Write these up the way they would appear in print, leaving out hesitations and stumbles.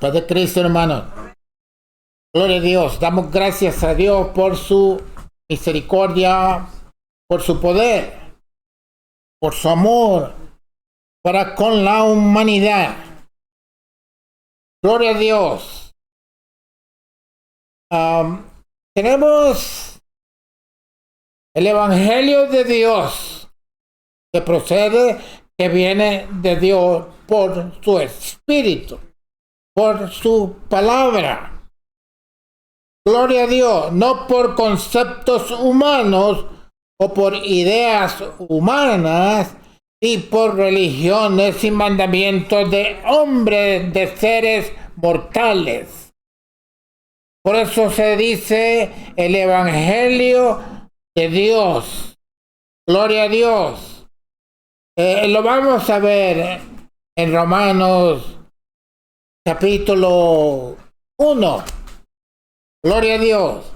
De Cristo, hermano. Gloria a Dios. Damos gracias a Dios por su misericordia, por su poder, por su amor para con la humanidad. Gloria a Dios. Tenemos el Evangelio de Dios que procede, que viene de Dios por su Espíritu, por su palabra. Gloria a Dios, no por conceptos humanos o por ideas humanas y por religiones y mandamientos de hombres, de seres mortales. Por eso se dice el Evangelio de Dios. Gloria a Dios. Lo vamos a ver en Romanos capítulo 1. Gloria a Dios.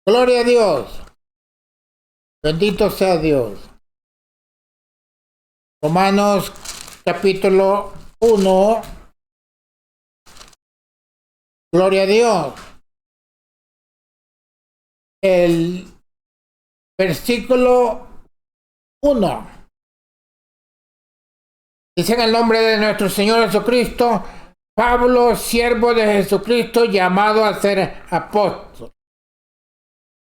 Gloria a Dios. Bendito sea Dios. Romanos capítulo 1. Gloria a Dios. El versículo 1. Dice en el nombre de nuestro Señor Jesucristo, Pablo, siervo de Jesucristo, llamado a ser apóstol,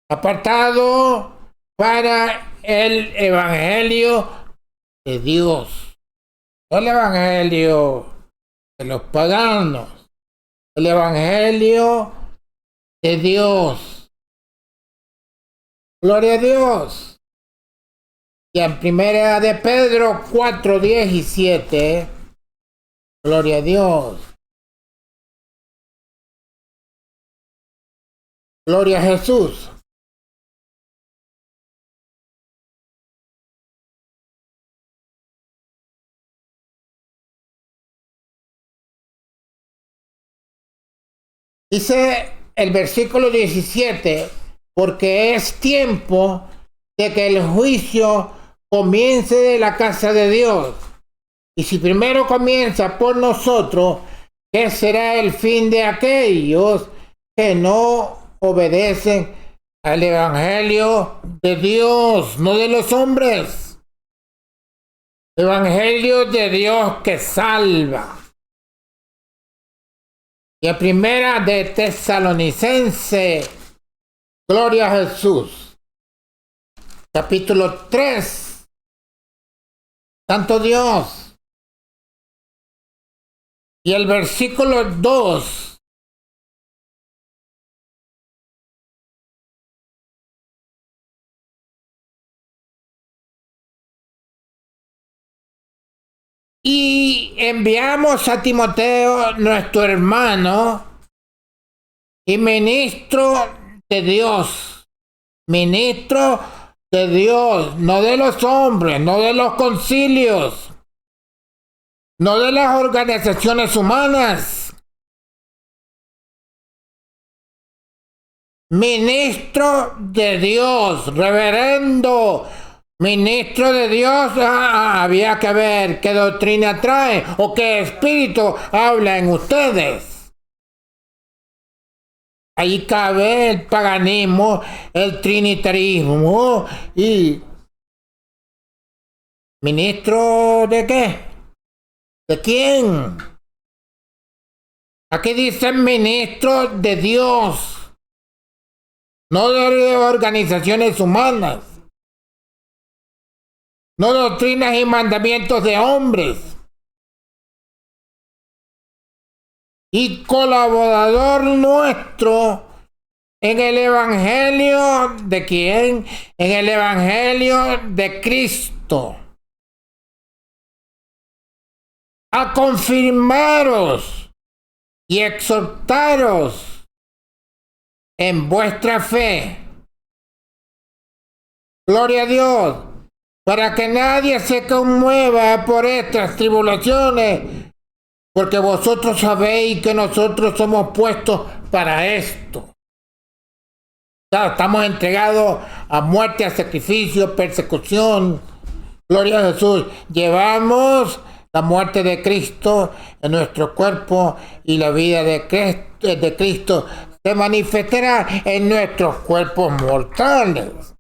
apartado para el Evangelio de Dios, no el Evangelio de los paganos, el Evangelio de Dios. Gloria a Dios. Y en primera de Pedro 4:17, gloria a Dios. Gloria a Jesús. Dice el versículo 17, porque es tiempo de que el juicio comience de la casa de Dios. Y si primero comienza por nosotros, ¿qué será el fin de aquellos que no obedecen al Evangelio de Dios, no de los hombres? Evangelio de Dios que salva. Y en primera de Tesalonicense, gloria a Jesús, capítulo 3, Santo Dios, y el versículo 2. Y enviamos a Timoteo, nuestro hermano y ministro de Dios, no de los hombres, no de los concilios, no de las organizaciones humanas. Ministro de Dios, reverendo. Ministro de Dios, había que ver qué doctrina trae o qué espíritu habla en ustedes. Ahí cabe el paganismo, el trinitarismo y... ¿Ministro de qué? ¿De quién? Aquí dice ministro de Dios, no de organizaciones humanas. No doctrinas y mandamientos de hombres. Y colaborador nuestro en el Evangelio de quién? En el Evangelio de Cristo. A confirmaros y exhortaros en vuestra fe. Gloria a Dios. Para que nadie se conmueva por estas tribulaciones, porque vosotros sabéis que nosotros somos puestos para esto. Estamos entregados a muerte, a sacrificio, persecución. Gloria a Jesús. Llevamos La muerte de Cristo en nuestro cuerpo y la vida de Cristo se manifestará en nuestros cuerpos mortales.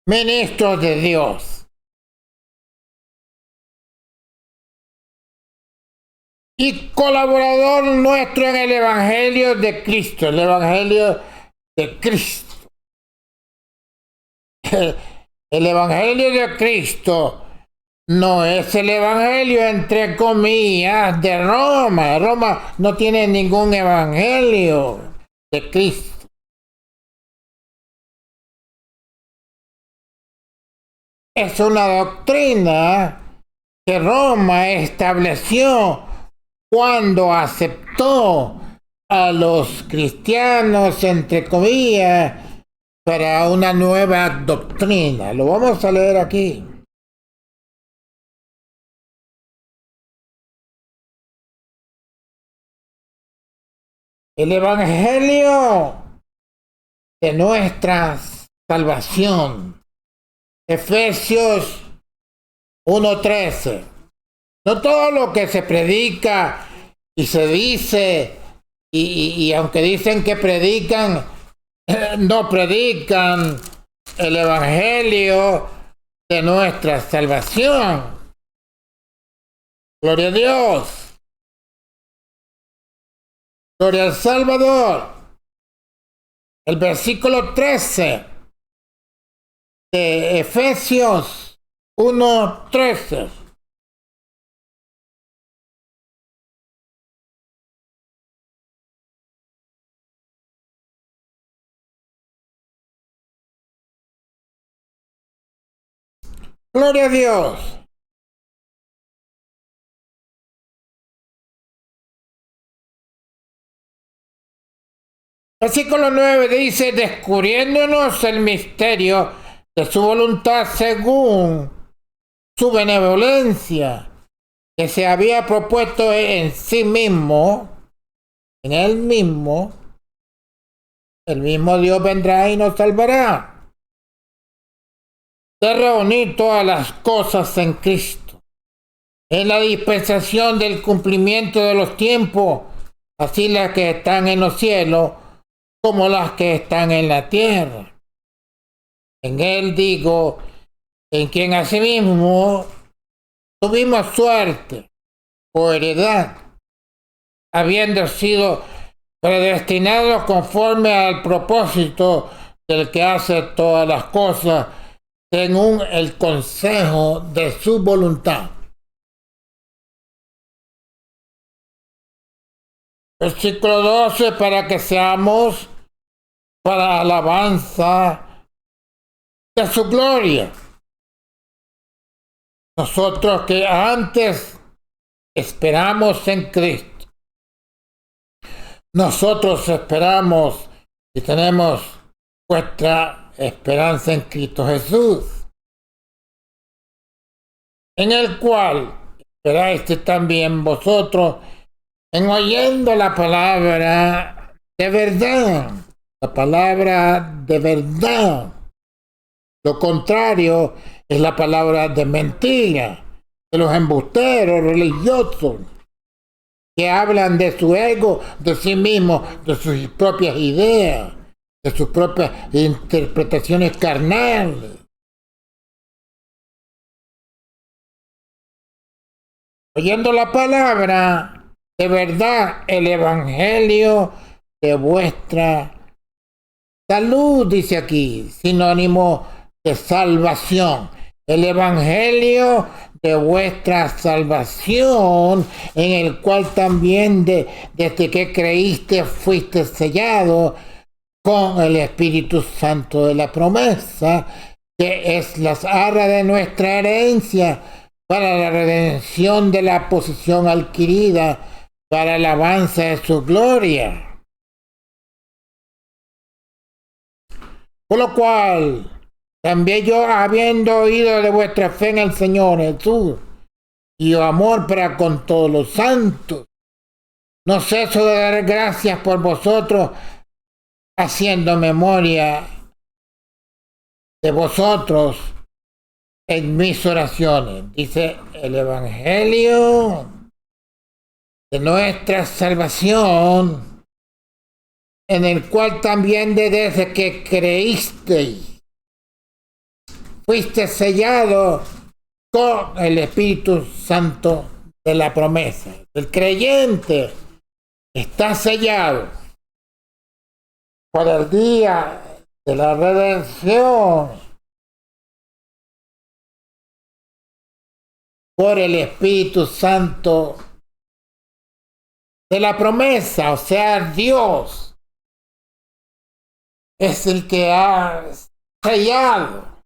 Ministros de Dios y colaborador nuestro en el Evangelio de Cristo, el Evangelio de Cristo. El Evangelio de Cristo no es el Evangelio, entre comillas, de Roma. Roma no tiene ningún Evangelio de Cristo. Es una doctrina que Roma estableció cuando aceptó a los cristianos, entre comillas, para una nueva doctrina. Lo vamos a leer aquí. El Evangelio de nuestra salvación. Efesios 1:13. No todo lo que se predica y se dice, y aunque dicen que predican, no predican el Evangelio de nuestra salvación. Gloria a Dios. Gloria al Salvador. El versículo 13 de Efesios 1:13. Gloria a Dios. Versículo 9 dice, descubriéndonos el misterio de su voluntad según su benevolencia, que se había propuesto en sí mismo, en él mismo, el mismo Dios vendrá y nos salvará, de reunir todas las cosas en Cristo, en la dispensación del cumplimiento de los tiempos, así las que están en los cielos como las que están en la tierra. En él digo, en quien asimismo tuvimos suerte o heredad, habiendo sido predestinados conforme al propósito del que hace todas las cosas según el consejo de su voluntad. Versículo 12, para que seamos para alabanza de su gloria. Nosotros que antes esperamos en Cristo. Nosotros esperamos y tenemos vuestra esperanza en Cristo Jesús, en el cual esperáis también vosotros en oyendo la palabra de verdad. La palabra de verdad. Lo contrario es la palabra de mentira, de los embusteros religiosos que hablan de su ego, de sí mismos, de sus propias ideas, de sus propias interpretaciones carnales. Oyendo la palabra de verdad, el evangelio de vuestra salud, dice aquí, sinónimo de salvación. El evangelio de vuestra salvación, en el cual también desde que creíste fuiste sellado con el Espíritu Santo de la promesa, que es las arras de nuestra herencia para la redención de la posesión adquirida, para el avance de su gloria. Por lo cual, también yo, habiendo oído de vuestra fe en el Señor Jesús y amor para con todos los santos, no ceso de dar gracias por vosotros, haciendo memoria de vosotros en mis oraciones. Dice el Evangelio de nuestra salvación, en el cual también desde que creísteis, fuiste sellado con el Espíritu Santo de la promesa. El creyente está sellado para el día de la redención por el Espíritu Santo de la promesa, o sea, Dios es el que ha sellado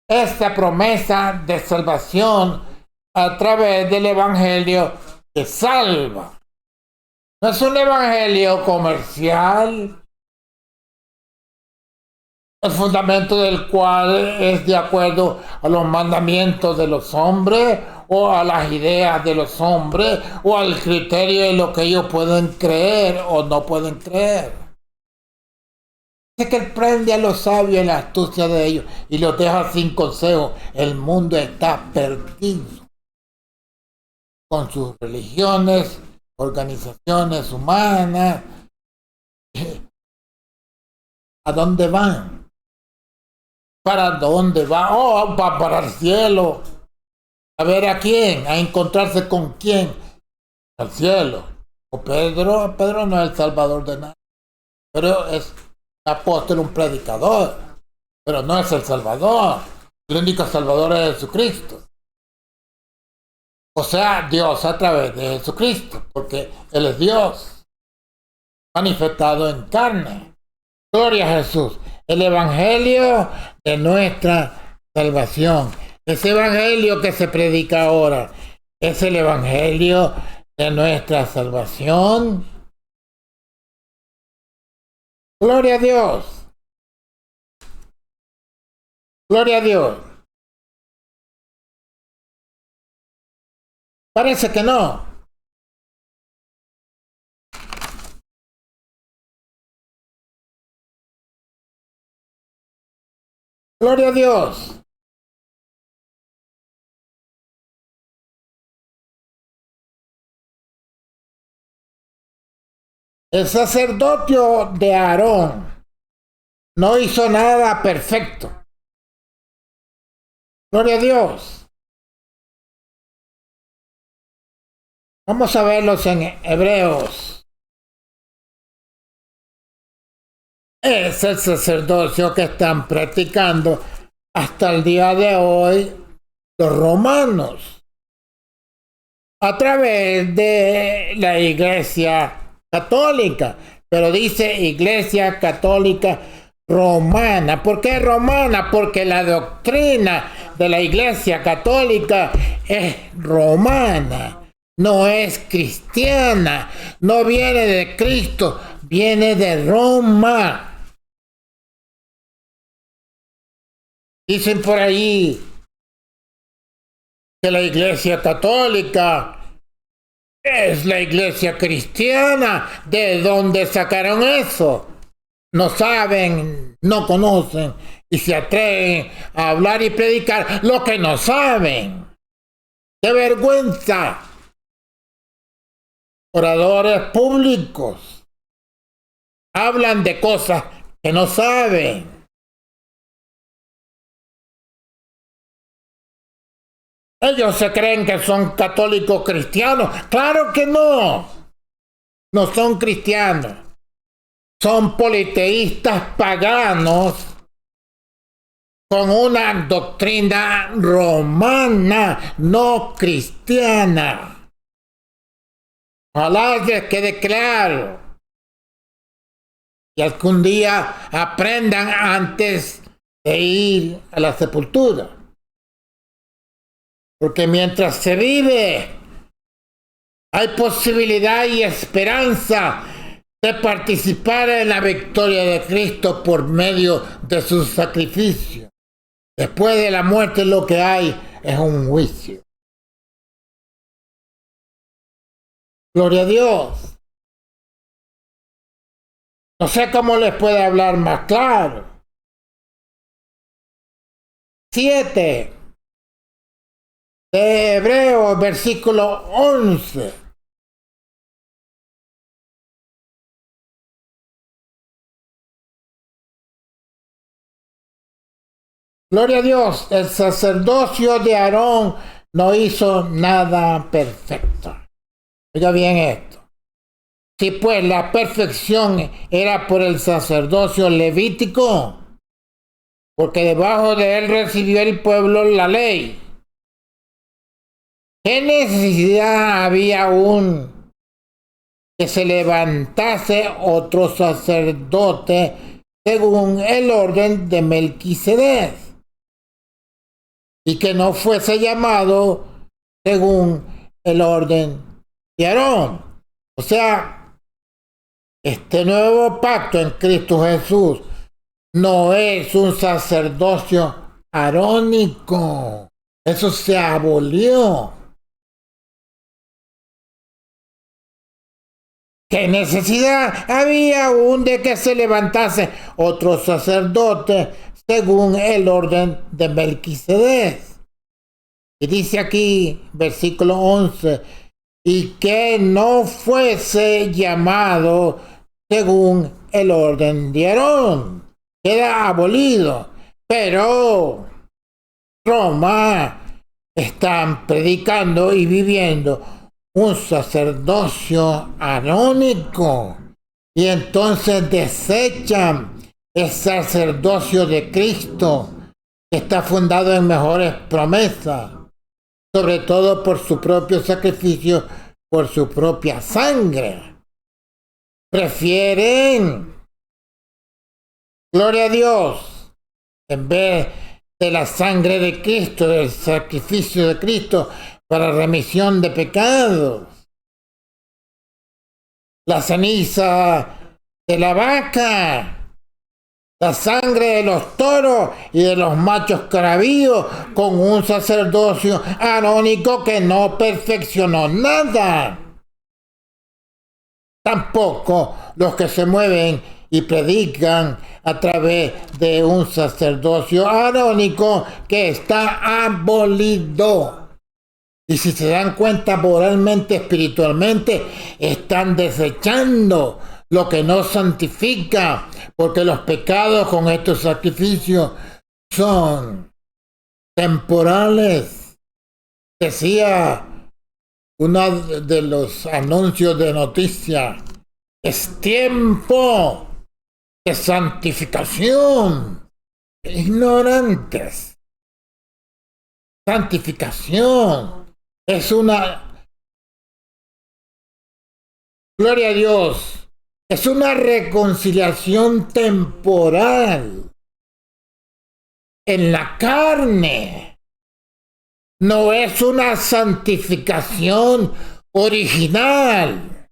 esta promesa de salvación a través del Evangelio que salva. No es un evangelio comercial, el fundamento del cual es de acuerdo a los mandamientos de los hombres o a las ideas de los hombres o al criterio de lo que ellos pueden creer o no pueden creer. Es que él prende a los sabios en la astucia de ellos y los deja sin consejo. El mundo está perdido con sus religiones, organizaciones humanas. ¿A dónde van? ¿Para dónde va? Oh, va para el cielo. ¿A ver a quién? ¿A encontrarse con quién? Al cielo. O Pedro no es el salvador de nadie. Pero es un apóstol, un predicador. Pero no es el salvador. El único salvador es Jesucristo. O sea, Dios a través de Jesucristo. Porque Él es Dios manifestado en carne. Gloria a Jesús. El evangelio de nuestra salvación. Ese evangelio que se predica ahora es el evangelio de nuestra salvación. Gloria a Dios. Gloria a Dios. Parece que no. Gloria a Dios. El sacerdocio de Aarón no hizo nada perfecto. Gloria a Dios. Vamos a verlos en Hebreos. Es el sacerdocio que están practicando hasta el día de hoy los romanos a través de la Iglesia Católica, pero dice Iglesia Católica Romana. ¿Por qué romana? Porque la doctrina de la Iglesia Católica es romana, no es cristiana, no viene de Cristo, viene de Roma. Dicen por ahí que la Iglesia Católica es la iglesia cristiana. ¿De dónde sacaron eso? No saben, no conocen y se atreven a hablar y predicar lo que no saben. ¡Qué vergüenza! Oradores públicos hablan de cosas que no saben. Ellos se creen que son católicos cristianos. ¡Claro que no! No son cristianos. Son politeístas paganos con una doctrina romana, no cristiana. Ojalá les quede claro. Y algún día aprendan antes de ir a la sepultura. Porque mientras se vive, hay posibilidad y esperanza de participar en la victoria de Cristo por medio de su sacrificio. Después de la muerte lo que hay es un juicio. Gloria a Dios. No sé cómo les puede hablar más claro. 7 de Hebreos, versículo 11. Gloria a Dios, el sacerdocio de Aarón no hizo nada perfecto. Oiga bien esto. Si pues la perfección era por el sacerdocio levítico, porque debajo de él recibió el pueblo la ley, ¿qué necesidad había aún que se levantase otro sacerdote según el orden de Melquisedec, y que no fuese llamado según el orden de Aarón? O sea, este nuevo pacto en Cristo Jesús no es un sacerdocio arónico. Eso se abolió. ¿Qué necesidad había aún de que se levantase otro sacerdote según el orden de Melquisedec? Y dice aquí, versículo 11, y que no fuese llamado según el orden de Aarón. Queda abolido. Pero Roma están predicando y viviendo un sacerdocio arónico, y entonces desechan el sacerdocio de Cristo, que está fundado en mejores promesas, sobre todo por su propio sacrificio, por su propia sangre. Prefieren, gloria a Dios, en vez de la sangre de Cristo, del sacrificio de Cristo para remisión de pecados, la ceniza de la vaca, la sangre de los toros y de los machos cabríos, con un sacerdocio arónico que no perfeccionó nada. Tampoco los que se mueven y predican a través de un sacerdocio arónico que está abolido. Y si se dan cuenta, moralmente, espiritualmente, están desechando lo que no santifica, porque los pecados con estos sacrificios son temporales. Decía uno de los anuncios de noticias: es tiempo de santificación. Ignorantes. Santificación es una, gloria a Dios, es una reconciliación temporal en la carne. No es una santificación original.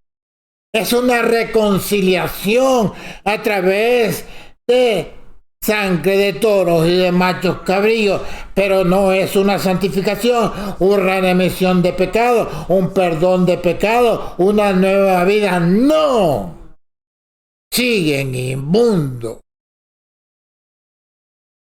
Es una reconciliación a través de sangre de toros y de machos cabríos, pero no es una santificación, una remisión de pecado, un perdón de pecado, una nueva vida. No. Siguen inmundos.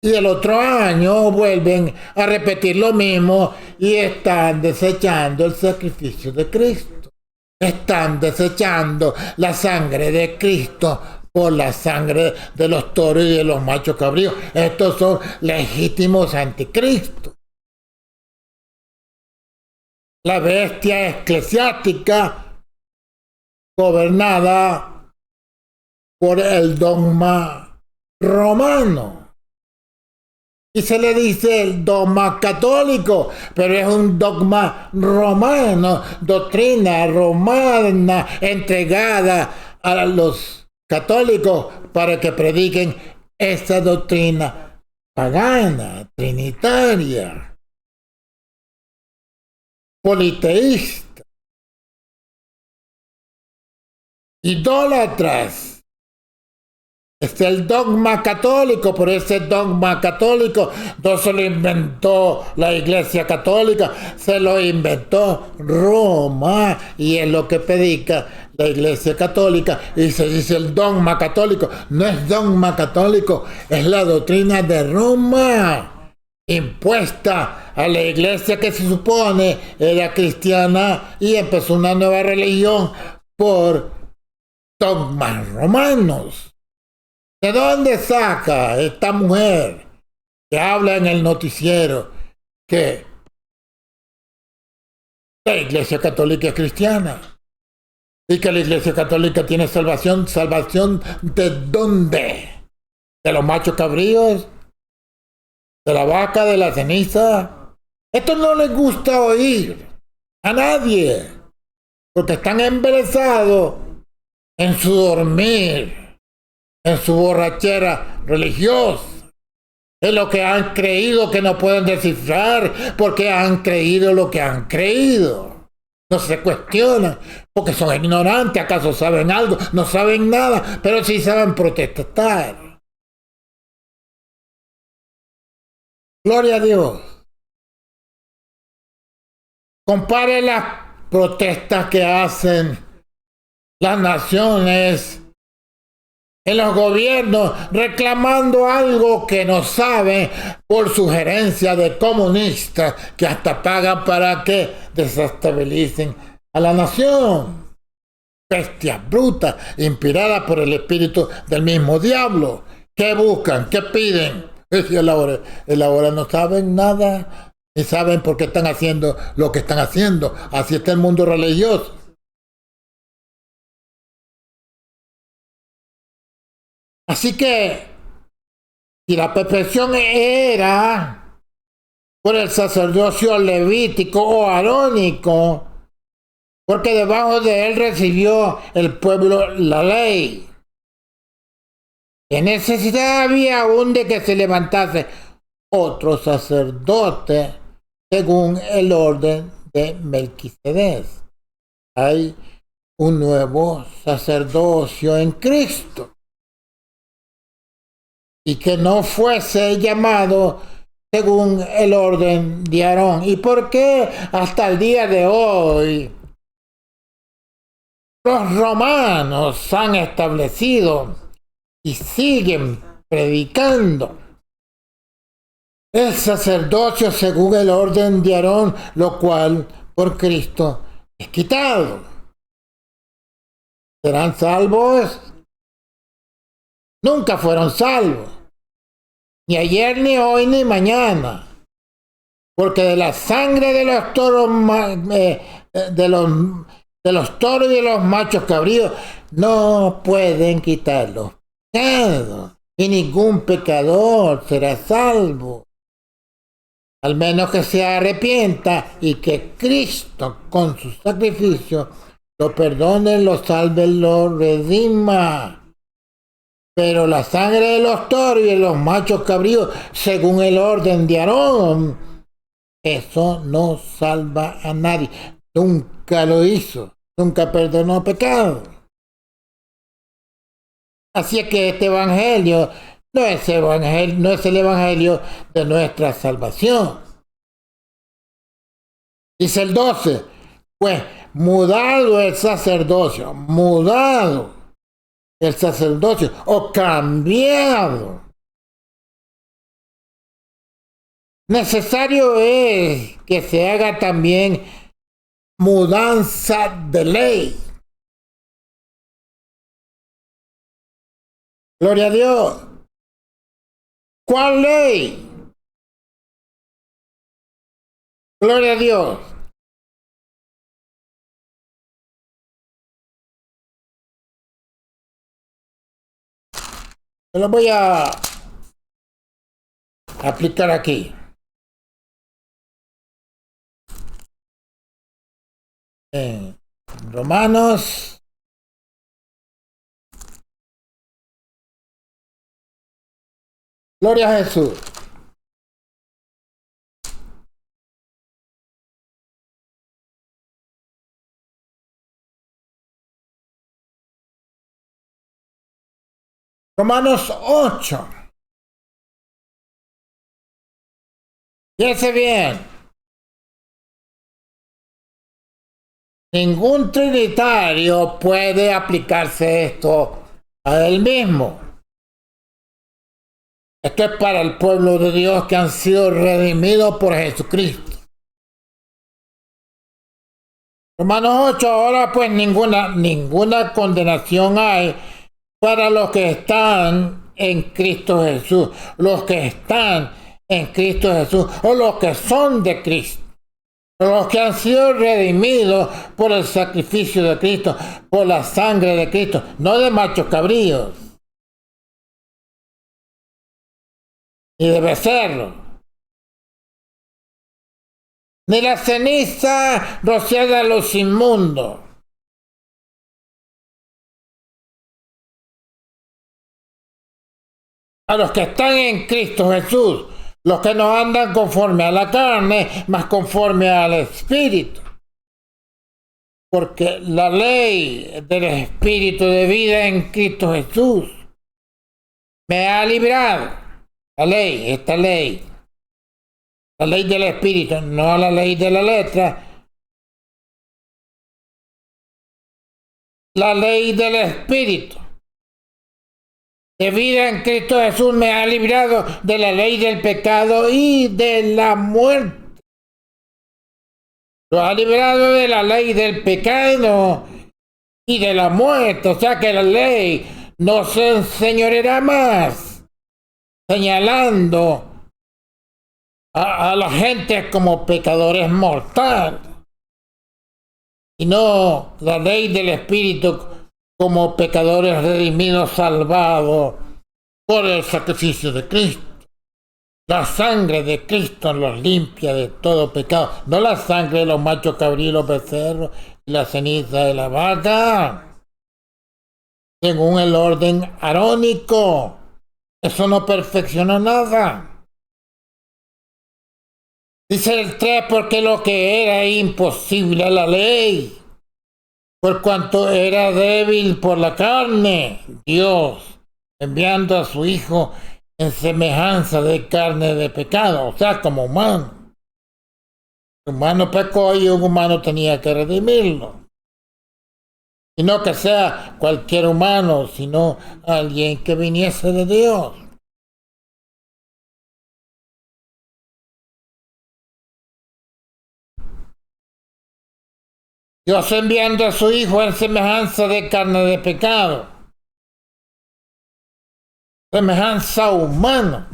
Y el otro año vuelven a repetir lo mismo y están desechando el sacrificio de Cristo. Están desechando la sangre de Cristo por la sangre de los toros y de los machos cabríos. Estos son legítimos anticristos. La bestia eclesiástica gobernada por el dogma romano. Y se le dice el dogma católico, pero es un dogma romano, doctrina romana entregada a los católicos para que prediquen esa doctrina pagana, trinitaria, politeísta, idólatras. Es el dogma católico, por ese dogma católico no se lo inventó la Iglesia Católica, se lo inventó Roma, y es lo que predica la Iglesia Católica, y se dice el dogma católico. No es dogma católico, es la doctrina de Roma. impuesta a la iglesia que se supone era cristiana y empezó una nueva religión por dogmas romanos. ¿De dónde saca esta mujer que habla en el noticiero que la iglesia católica es cristiana? Y que la iglesia católica tiene salvación. ¿Salvación de dónde? ¿De los machos cabríos? ¿De la vaca, de la ceniza? Esto no les gusta oír a nadie, porque están embelesados en su dormir, en su borrachera religiosa. Es lo que han creído que no pueden descifrar, porque han creído lo que han creído. No se cuestionan, porque son ignorantes. ¿Acaso saben algo? No saben nada, pero sí saben protestar. Gloria a Dios. Compare las protestas que hacen las naciones en los gobiernos reclamando algo que no saben por sugerencia de comunistas que hasta pagan para que desestabilicen a la nación. Bestias brutas, inspiradas por el espíritu del mismo diablo. ¿Qué buscan? ¿Qué piden? El ahora no saben nada, ni saben por qué están haciendo lo que están haciendo. Así está el mundo religioso. Así que, si la perfección era por el sacerdocio levítico o arónico, porque debajo de él recibió el pueblo la ley, ¿qué necesidad había aún de que se levantase otro sacerdote según el orden de Melquisedec? Hay un nuevo sacerdocio en Cristo. Y que no fuese llamado según el orden de Aarón. ¿Y por qué hasta el día de hoy los romanos han establecido y siguen predicando el sacerdocio según el orden de Aarón, lo cual por Cristo es quitado? ¿Serán salvos? Nunca fueron salvos. Ni ayer, ni hoy, ni mañana. Porque de la sangre de los toros, de los toros y de los machos cabríos, no pueden quitar los pecados. Y ningún pecador será salvo. Al menos que se arrepienta y que Cristo, con su sacrificio, lo perdone, lo salve, lo redima. Pero la sangre de los toros y de los machos cabríos, según el orden de Aarón, eso no salva a nadie. Nunca lo hizo. Nunca perdonó pecado. Así es que este evangelio no es el evangelio de nuestra salvación. Dice el 12. Pues mudado el sacerdocio. Mudado el sacerdocio o cambiado. Necesario es que se haga también mudanza de ley. Gloria a Dios. ¿Cuál ley? Gloria a Dios. Me lo voy a aplicar aquí. En Romanos. Gloria a Jesús. Romanos 8. Fíjense bien. Ningún trinitario puede aplicarse esto a él mismo. Esto es para el pueblo de Dios que han sido redimidos por Jesucristo. Romanos 8, ahora pues ninguna condenación hay para los que están en Cristo Jesús, los que están en Cristo Jesús, o los que son de Cristo, los que han sido redimidos por el sacrificio de Cristo, por la sangre de Cristo, no de machos cabríos, ni de becerros, ni la ceniza rociada a los inmundos. A los que están en Cristo Jesús, los que no andan conforme a la carne, mas conforme al Espíritu. Porque la ley del Espíritu de vida en Cristo Jesús me ha librado. La ley, esta ley. La ley del Espíritu, no la ley de la letra. La ley del Espíritu de vida en Cristo Jesús me ha librado de la ley del pecado y de la muerte. Lo ha librado de la ley del pecado y de la muerte. O sea que la ley no se enseñoreará más, señalando a la gente como pecadores mortales, sino la ley del Espíritu como pecadores redimidos, salvados por el sacrificio de Cristo. La sangre de Cristo los limpia de todo pecado, no la sangre de los machos cabríos, los becerros y la ceniza de la vaca. Según el orden arónico, eso no perfecciona nada. Dice el 3, porque lo que era imposible a la ley, por cuanto era débil por la carne, Dios, enviando a su Hijo en semejanza de carne de pecado, o sea, como humano. Un humano pecó y un humano tenía que redimirlo. Y no que sea cualquier humano, sino alguien que viniese de Dios. Dios enviando a su Hijo en semejanza de carne de pecado, semejanza humana,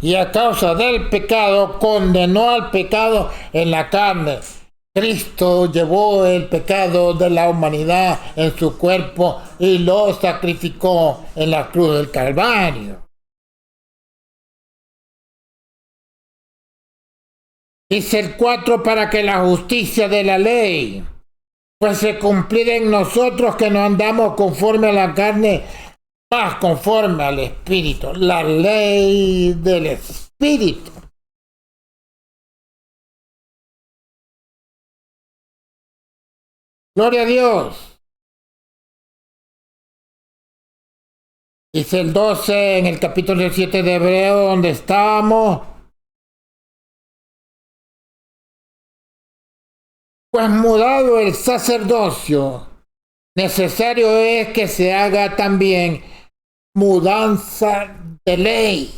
y a causa del pecado condenó al pecado en la carne. Cristo llevó el pecado de la humanidad en su cuerpo y lo sacrificó en la cruz del Calvario. Dice el 4, para que la justicia de la ley fuese cumplida en nosotros que no andamos conforme a la carne, más conforme al Espíritu. La ley del Espíritu. Gloria a Dios. Dice el 12 en el capítulo 7 de Hebreo, donde estábamos. Pues mudado el sacerdocio, necesario es que se haga también mudanza de ley.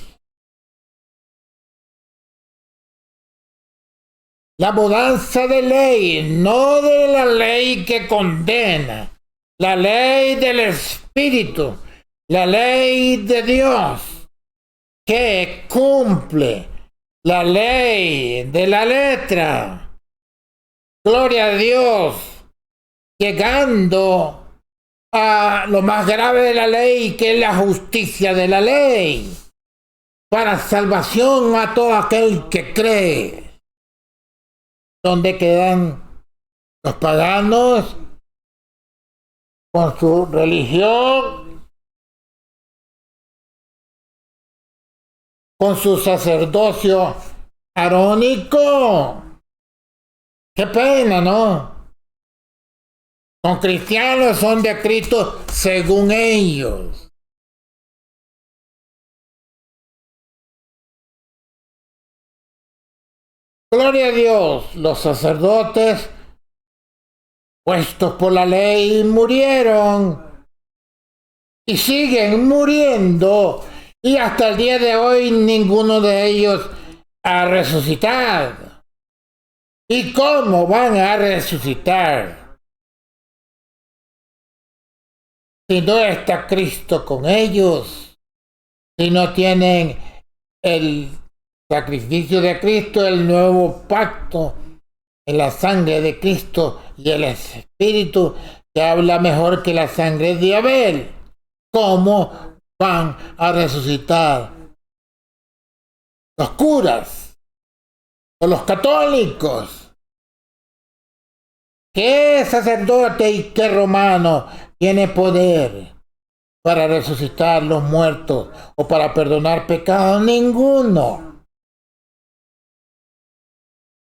La mudanza de ley, no de la ley que condena, la ley del Espíritu, la ley de Dios, que cumple la ley de la letra. Gloria a Dios, llegando a lo más grave de la ley, que es la justicia de la ley, para salvación a todo aquel que cree. ¿Dónde quedan los paganos con su religión, con su sacerdocio arónico? Qué pena, ¿no? Son cristianos, son de Cristo según ellos. Gloria a Dios, los sacerdotes, puestos por la ley, murieron y siguen muriendo Y hasta el día de hoy ninguno de ellos ha resucitado. ¿Y cómo van a resucitar si no está Cristo con ellos? Si no tienen el sacrificio de Cristo, el nuevo pacto, en la sangre de Cristo y el Espíritu que habla mejor que la sangre de Abel. ¿Cómo van a resucitar los curas o los católicos? ¿Qué sacerdote y qué romano tiene poder para resucitar los muertos o para perdonar pecados? Ninguno.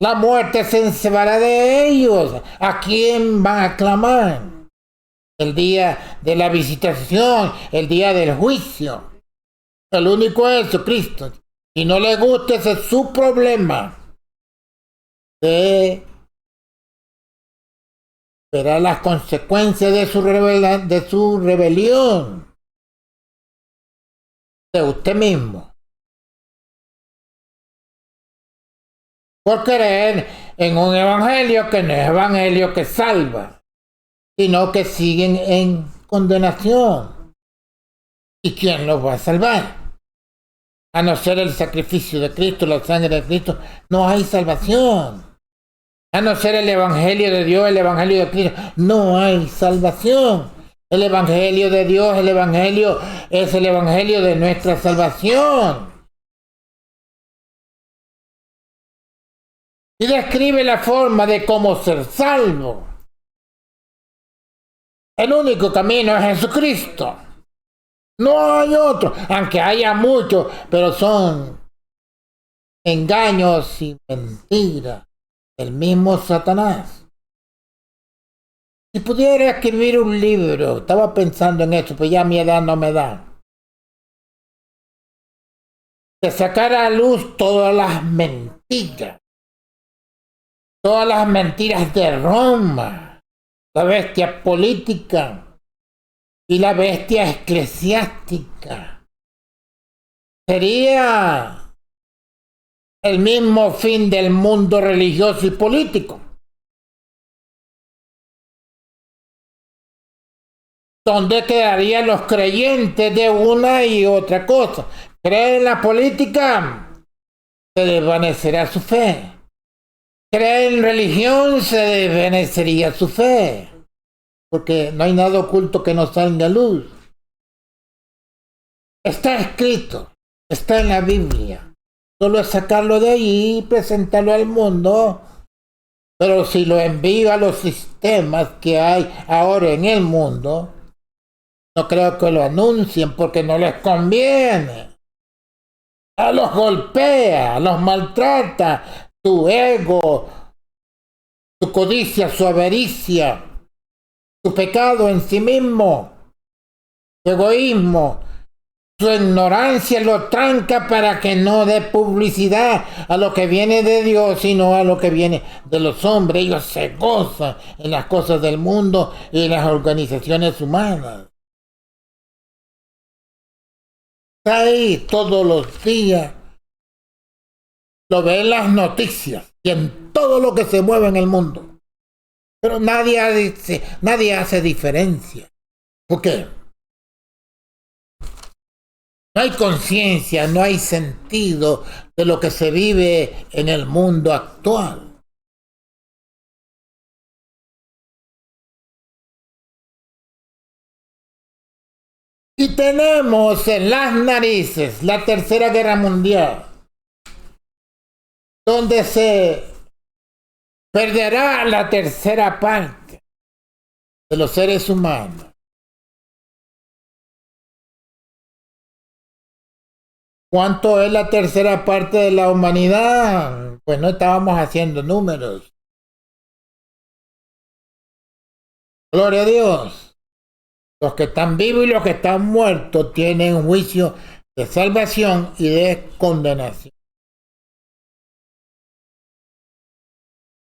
La muerte se encebará de ellos. ¿A quién van a clamar? El día de la visitación, el día del juicio. El único es Cristo. Si no le gusta, ese es su problema. Verá las consecuencias de su rebelión. De usted mismo. Por creer en un evangelio que no es evangelio que salva, sino que siguen en condenación. ¿Y quién los va a salvar? A no ser el sacrificio de Cristo, la sangre de Cristo, no hay salvación. A no ser el evangelio de Dios, el evangelio de Cristo, no hay salvación. El evangelio de Dios, el evangelio es el evangelio de nuestra salvación. Y describe la forma de cómo ser salvo. El único camino es Jesucristo. No hay otro, aunque haya muchos, pero son engaños y mentiras del mismo Satanás. Si pudiera escribir un libro, estaba pensando en eso, pues ya mi edad no me da. De sacar a luz todas las mentiras de Roma, la bestia política y la bestia eclesiástica. Sería el mismo fin del mundo religioso y político, donde quedarían los creyentes de una y otra cosa. Cree en la política, se desvanecerá su fe. Cree en religión, se desvanecería su fe. Porque no hay nada oculto que no salga a luz. Está escrito, está en la Biblia. Solo es sacarlo de allí y presentarlo al mundo. Pero si lo envío a los sistemas que hay ahora en el mundo, no creo que lo anuncien porque no les conviene. A los golpea, los maltrata, su ego, su codicia, su avaricia, su pecado en sí mismo, su egoísmo, su ignorancia lo tranca para que no dé publicidad a lo que viene de Dios, sino a lo que viene de los hombres. Ellos se gozan en las cosas del mundo y en las organizaciones humanas. Está ahí todos los días. Lo ve en las noticias y en todo lo que se mueve en el mundo. Pero nadie hace diferencia. ¿Por qué? No hay conciencia, no hay sentido de lo que se vive en el mundo actual. Y tenemos en las narices la Tercera Guerra Mundial, donde se perderá la tercera parte de los seres humanos. ¿Cuánto es la tercera parte de la humanidad? Pues no estábamos haciendo números. Gloria a Dios. Los que están vivos y los que están muertos tienen un juicio de salvación y de condenación.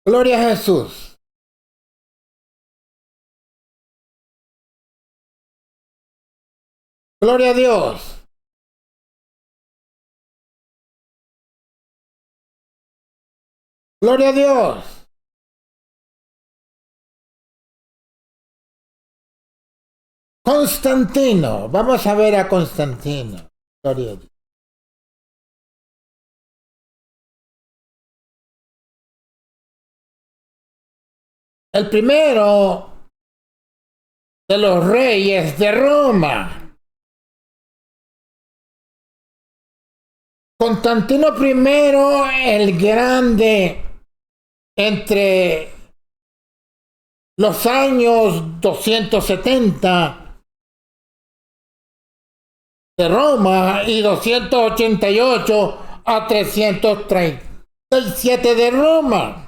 Gloria a Jesús. Gloria a Dios. Gloria a Dios. Constantino. Vamos a ver a Constantino. Gloria a Dios. El primero de los reyes de Roma. Constantino I el Grande, entre los años 270 de Roma y 288 a 337 de Roma.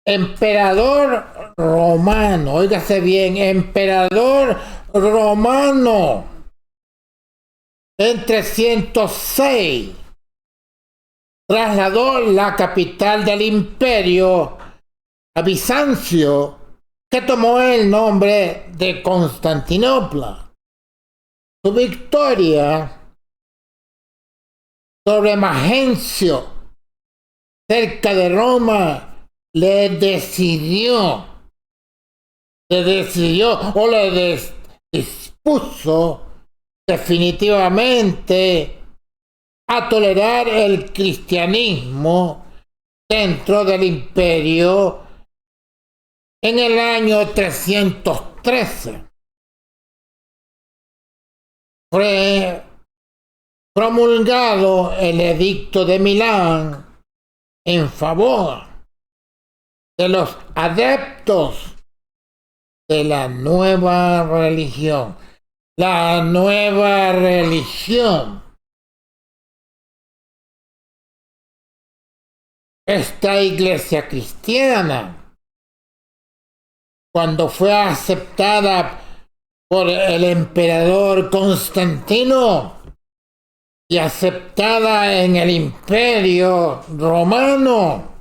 Emperador romano, óigase bien, emperador romano. En 306 trasladó la capital del imperio a Bizancio, que tomó el nombre de Constantinopla. Su victoria sobre Magencio, cerca de Roma, le dispuso definitivamente a tolerar el cristianismo dentro del imperio en el año 313. Fue promulgado el Edicto de Milán en favor de los adeptos de la nueva religión. La nueva religión. Esta iglesia cristiana, cuando fue aceptada por el emperador Constantino y aceptada en el imperio romano,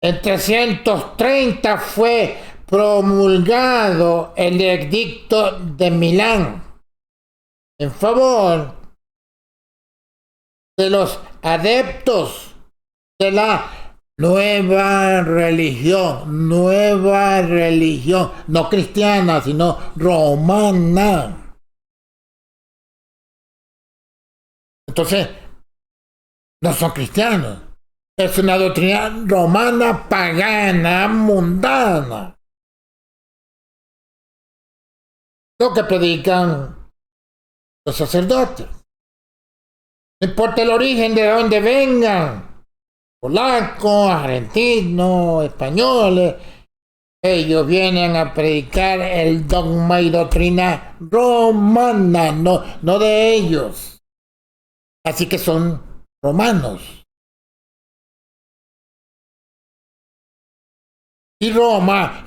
en 330 fue promulgado el Edicto de Milán en favor de los adeptos de la nueva religión, no cristiana, sino romana. Entonces, no son cristianos. Es una doctrina romana, pagana, mundana. Lo que predican los sacerdotes. No importa el origen de donde vengan, polacos, argentinos, españoles, ellos vienen a predicar el dogma y doctrina romana, no de ellos. Así que son romanos. Y Roma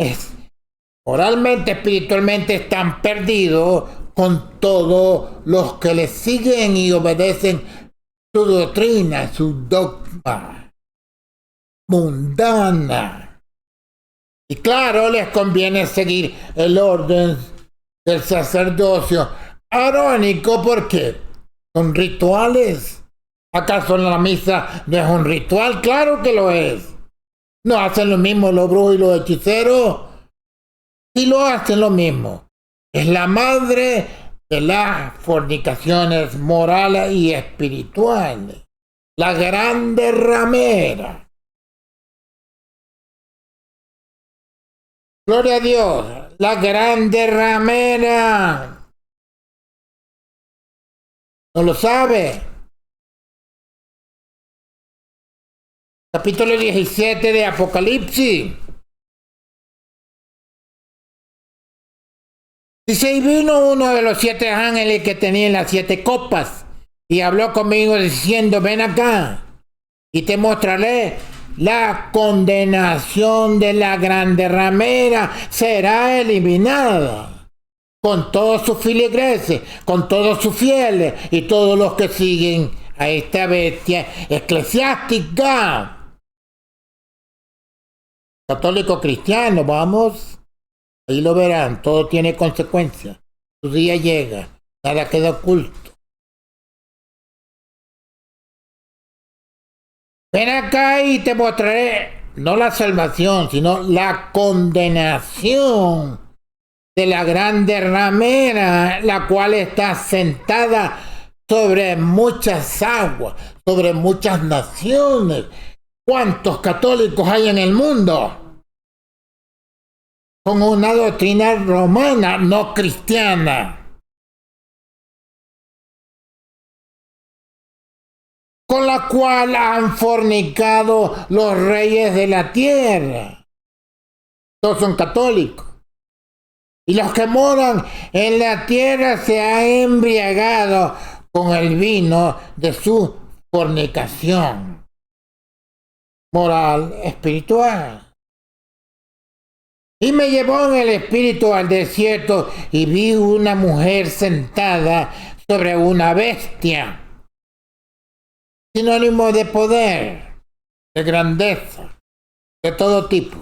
moralmente, espiritualmente están perdidos con todos los que le siguen y obedecen su doctrina, su dogma mundana. Y claro, les conviene seguir el orden del sacerdocio arónico porque son rituales. ¿Acaso la misa no es un ritual? Claro que lo es. ¿No hacen lo mismo los brujos y los hechiceros? Sí lo hacen lo mismo. Es la madre de las fornicaciones morales y espirituales. La grande ramera. Gloria a Dios. La grande ramera. ¿No lo sabe? Capítulo 17 de Apocalipsis. Dice, y vino uno de los 7 ángeles que tenían las 7 copas, y habló conmigo diciendo, ven acá, y te mostraré la condenación de la grande ramera, será eliminada, con todos sus filigreses, con todos sus fieles, y todos los que siguen a esta bestia eclesiástica. Católico cristiano, vamos. Ahí lo verán, todo tiene consecuencias. Su día llega, nada queda oculto. Ven acá y te mostraré, no la salvación, sino la condenación de la grande ramera, la cual está sentada sobre muchas aguas, sobre muchas naciones. ¿Cuántos católicos hay en el mundo? Con una doctrina romana, no cristiana. Con la cual han fornicado los reyes de la tierra. Todos son católicos. Y los que moran en la tierra se han embriagado con el vino de su fornicación moral, espiritual. Y me llevó en el espíritu al desierto y vi una mujer sentada sobre una bestia, sinónimo de poder, de grandeza, de todo tipo.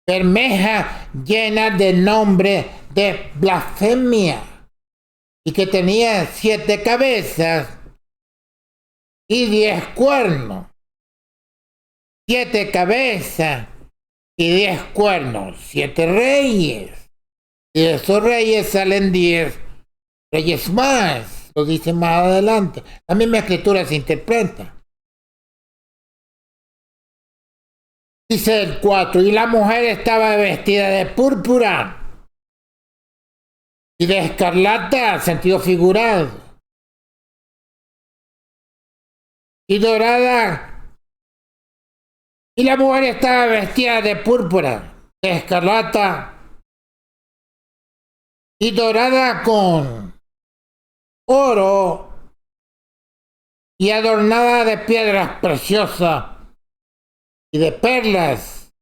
Bermeja llena de nombre de blasfemia, y que tenía 7 cabezas y 10 cuernos. 7 cabezas y 10 cuernos, 7 reyes. Y de esos reyes salen 10 reyes más. Lo dice más adelante. La misma escritura se interpreta. Dice el 4, y la mujer estaba vestida de púrpura y de escarlata, sentido figurado, y dorada. Y la mujer estaba vestida de púrpura, de escarlata y dorada con oro y adornada de piedras preciosas y de perlas,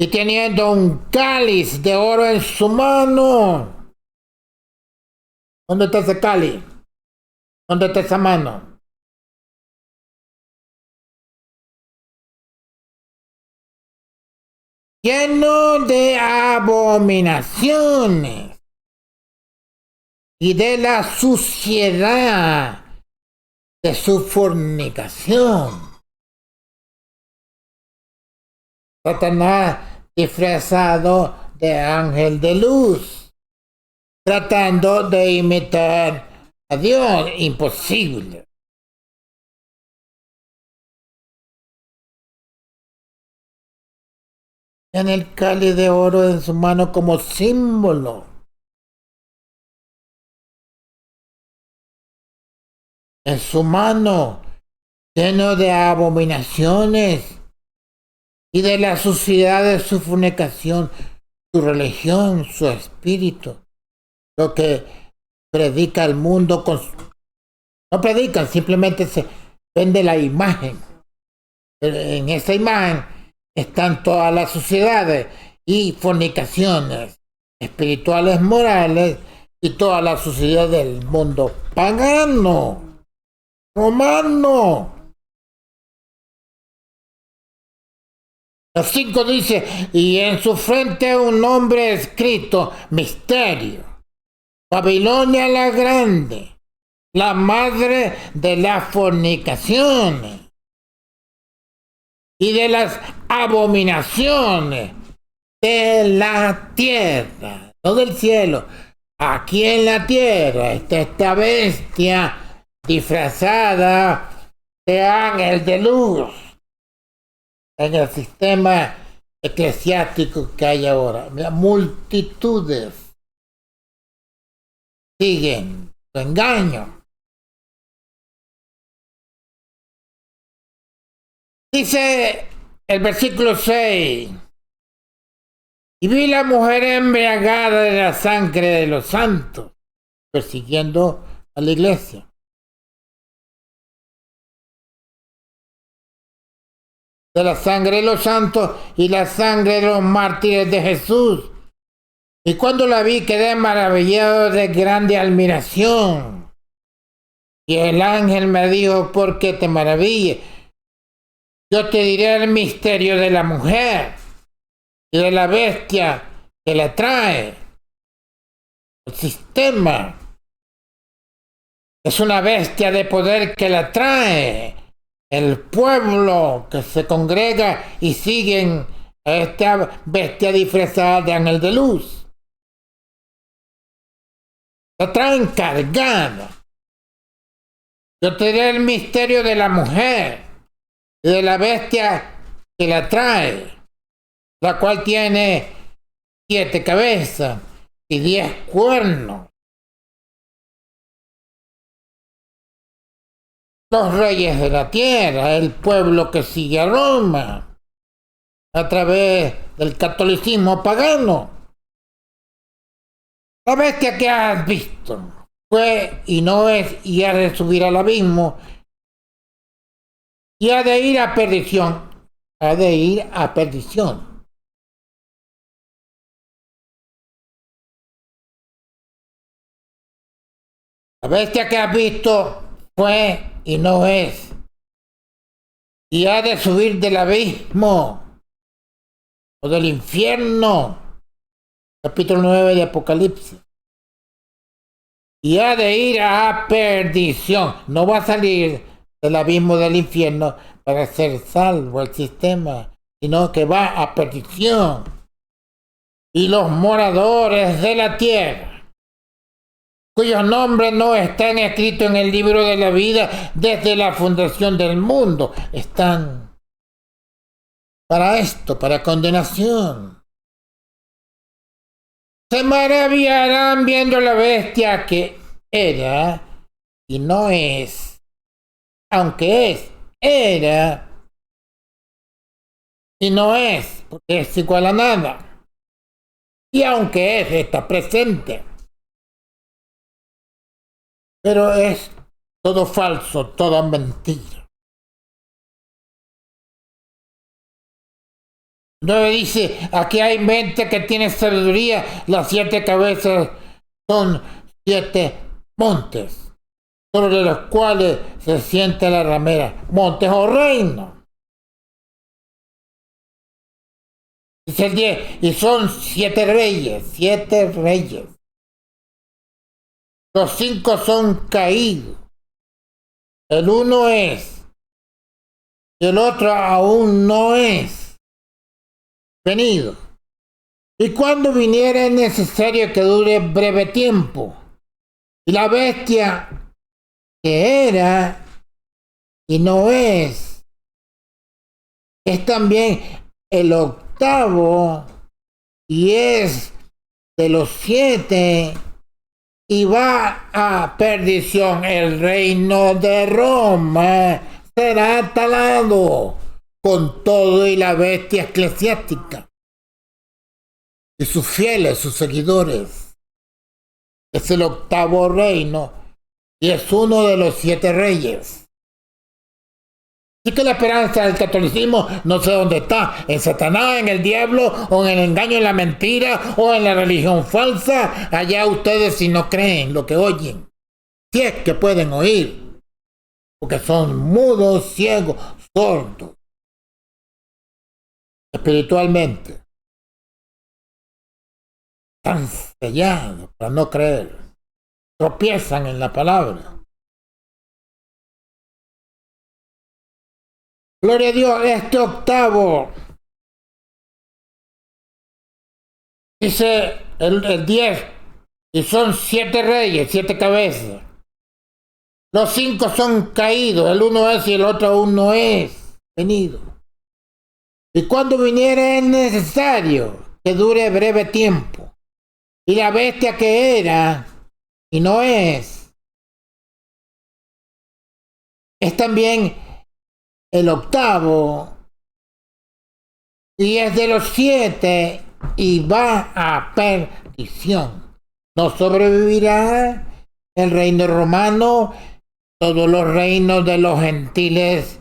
y teniendo un cáliz de oro en su mano. ¿Dónde está ese cáliz? ¿Dónde está esa mano? Lleno de abominaciones y de la suciedad de su fornicación. Satanás disfrazado de ángel de luz, tratando de imitar a Dios, imposible. En el cáliz de oro en su mano como símbolo. En su mano, lleno de abominaciones y de la suciedad de su fornicación, su religión, su espíritu, lo que predica el mundo no predican, simplemente se vende la imagen. En esa imagen están todas las sociedades y fornicaciones espirituales, morales y toda la sociedad del mundo pagano, romano. Los 5 dice, y en su frente un nombre escrito, misterio. Babilonia la grande, la madre de las fornicaciones y de las abominaciones de la tierra, no del cielo. Aquí en la tierra está esta bestia disfrazada de ángel de luz. En el sistema eclesiástico que hay ahora, multitudes siguen su engaño. Dice el versículo 6, y vi la mujer embriagada de la sangre de los santos, persiguiendo a la iglesia. De la sangre de los santos y la sangre de los mártires de Jesús. Y cuando la vi quedé maravillado de grande admiración. Y el ángel me dijo, ¿por qué te maravilles? Yo te diré el misterio de la mujer y de la bestia que la trae. El sistema es una bestia de poder que la trae. El pueblo que se congrega y siguen a esta bestia disfrazada de ángel de luz. La traen cargada. Yo te diré el misterio de la mujer y de la bestia que la trae, la cual tiene 7 cabezas y 10 cuernos. Los reyes de la tierra, el pueblo que sigue a Roma a través del catolicismo pagano. La bestia que has visto fue y no es y ha de subir al abismo y ha de ir a perdición. Ha de ir a perdición. La bestia que has visto fue y no es y ha de subir del abismo o del infierno. Capítulo 9 de Apocalipsis. Y ha de ir a perdición. No va a salir del abismo del infierno para ser salvo el sistema, sino que va a perdición. Y los moradores de la tierra, cuyos nombres no están escritos en el libro de la vida desde la fundación del mundo, están para esto, para condenación. Se maravillarán viendo la bestia que era y no es, aunque es, era y no es, porque es igual a nada. Y aunque es, está presente. Pero es todo falso, toda mentira. No dice, aquí hay mente que tiene sabiduría, las 7 cabezas son 7 montes, sobre los cuales se sienta la ramera, montes o reinos. Dice el 10, y son 7 reyes, 7 reyes. Los 5 son caídos. El uno es, y el otro aún no es venido. Y cuando viniera es necesario que dure breve tiempo. Y la bestia que era y no es también el octavo y es de los 7 y va a perdición. El reino de Roma será talado con todo y la bestia eclesiástica y sus fieles, sus seguidores. Es el octavo reino y es uno de los 7 reyes. Así que la esperanza del catolicismo no sé dónde está, en Satanás, en el diablo, o en el engaño, en la mentira, o en la religión falsa. Allá ustedes si no creen lo que oyen, si es que pueden oír, porque son mudos, ciegos, sordos espiritualmente. Están sellados para no creer. Tropiezan en la palabra. Gloria a Dios, este octavo. Dice el 10, y son 7 reyes, 7 cabezas. Los 5 son caídos, el uno es y el otro aún no es venido. Y cuando viniera es necesario que dure breve tiempo. Y la bestia que era y no es también el octavo y es de los 7 y va a perdición. No sobrevivirá el reino romano. Todos los reinos de los gentiles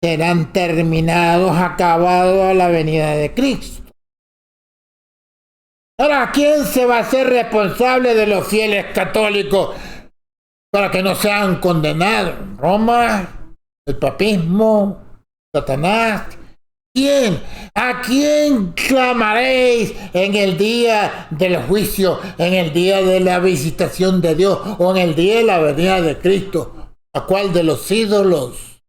serán terminados, acabados a la venida de Cristo. Ahora, ¿quién se va a hacer responsable de los fieles católicos para que no sean condenados? Roma, el papismo, Satanás, ¿Quién? ¿A quién clamaréis en el día del juicio, en el día de la visitación de Dios o en el día de la venida de Cristo? ¿A cuál de los ídolos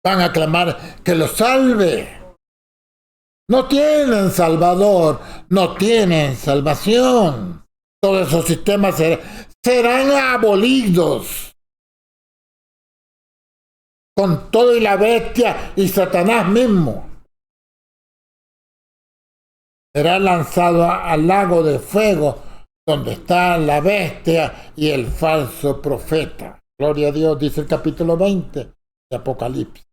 van a clamar que los salve? No tienen salvador, no tienen salvación. Todos esos sistemas serán abolidos con todo y la bestia y Satanás mismo. Será lanzado al lago de fuego donde está la bestia y el falso profeta. Gloria a Dios, dice el capítulo 20 de Apocalipsis.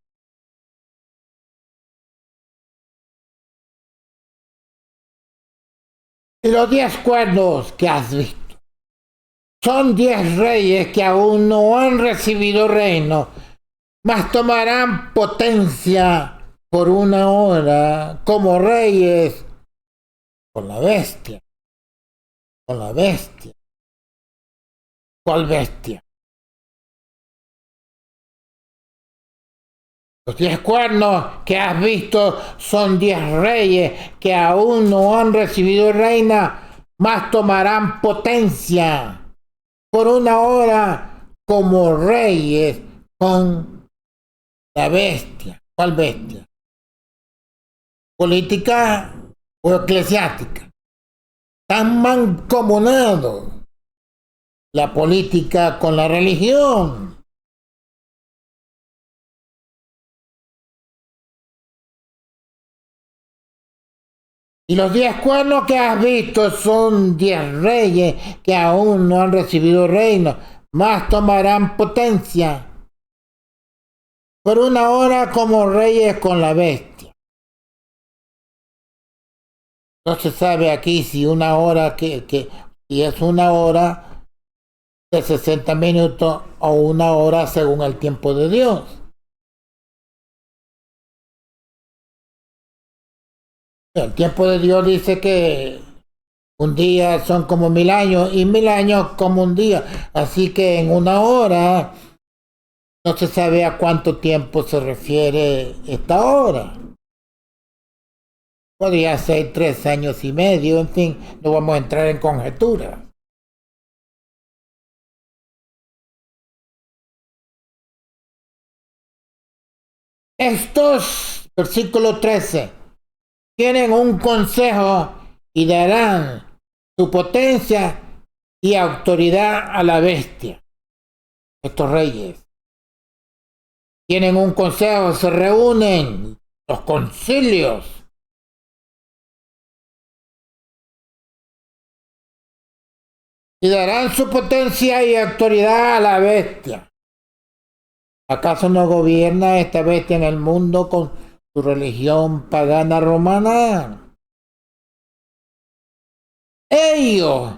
Y los 10 cuernos que has visto son 10 reyes que aún no han recibido reino, mas tomarán potencia por una hora como reyes con la bestia. Con la bestia. ¿Cuál bestia? Los 10 cuernos que has visto son 10 reyes que aún no han recibido reina, mas tomarán potencia por una hora como reyes con la bestia. ¿Cuál bestia? ¿Política o eclesiástica? Están mancomunados la política con la religión. Y los 10 cuernos que has visto son 10 reyes que aún no han recibido reino, mas tomarán potencia por una hora como reyes con la bestia. No se sabe aquí si una hora si es una hora de 60 minutos o una hora según el tiempo de Dios. El tiempo de Dios dice que un día son como 1000 años y 1000 años como un día. Así que en una hora no se sabe a cuánto tiempo se refiere esta hora. Podría ser 3 años y medio, en fin, no vamos a entrar en conjeturas. Estos, versículo 13, tienen un consejo y darán su potencia y autoridad a la bestia. Estos reyes tienen un consejo, se reúnen los concilios y darán su potencia y autoridad a la bestia. ¿Acaso no gobierna esta bestia en el mundo con su religión pagana romana? Ellos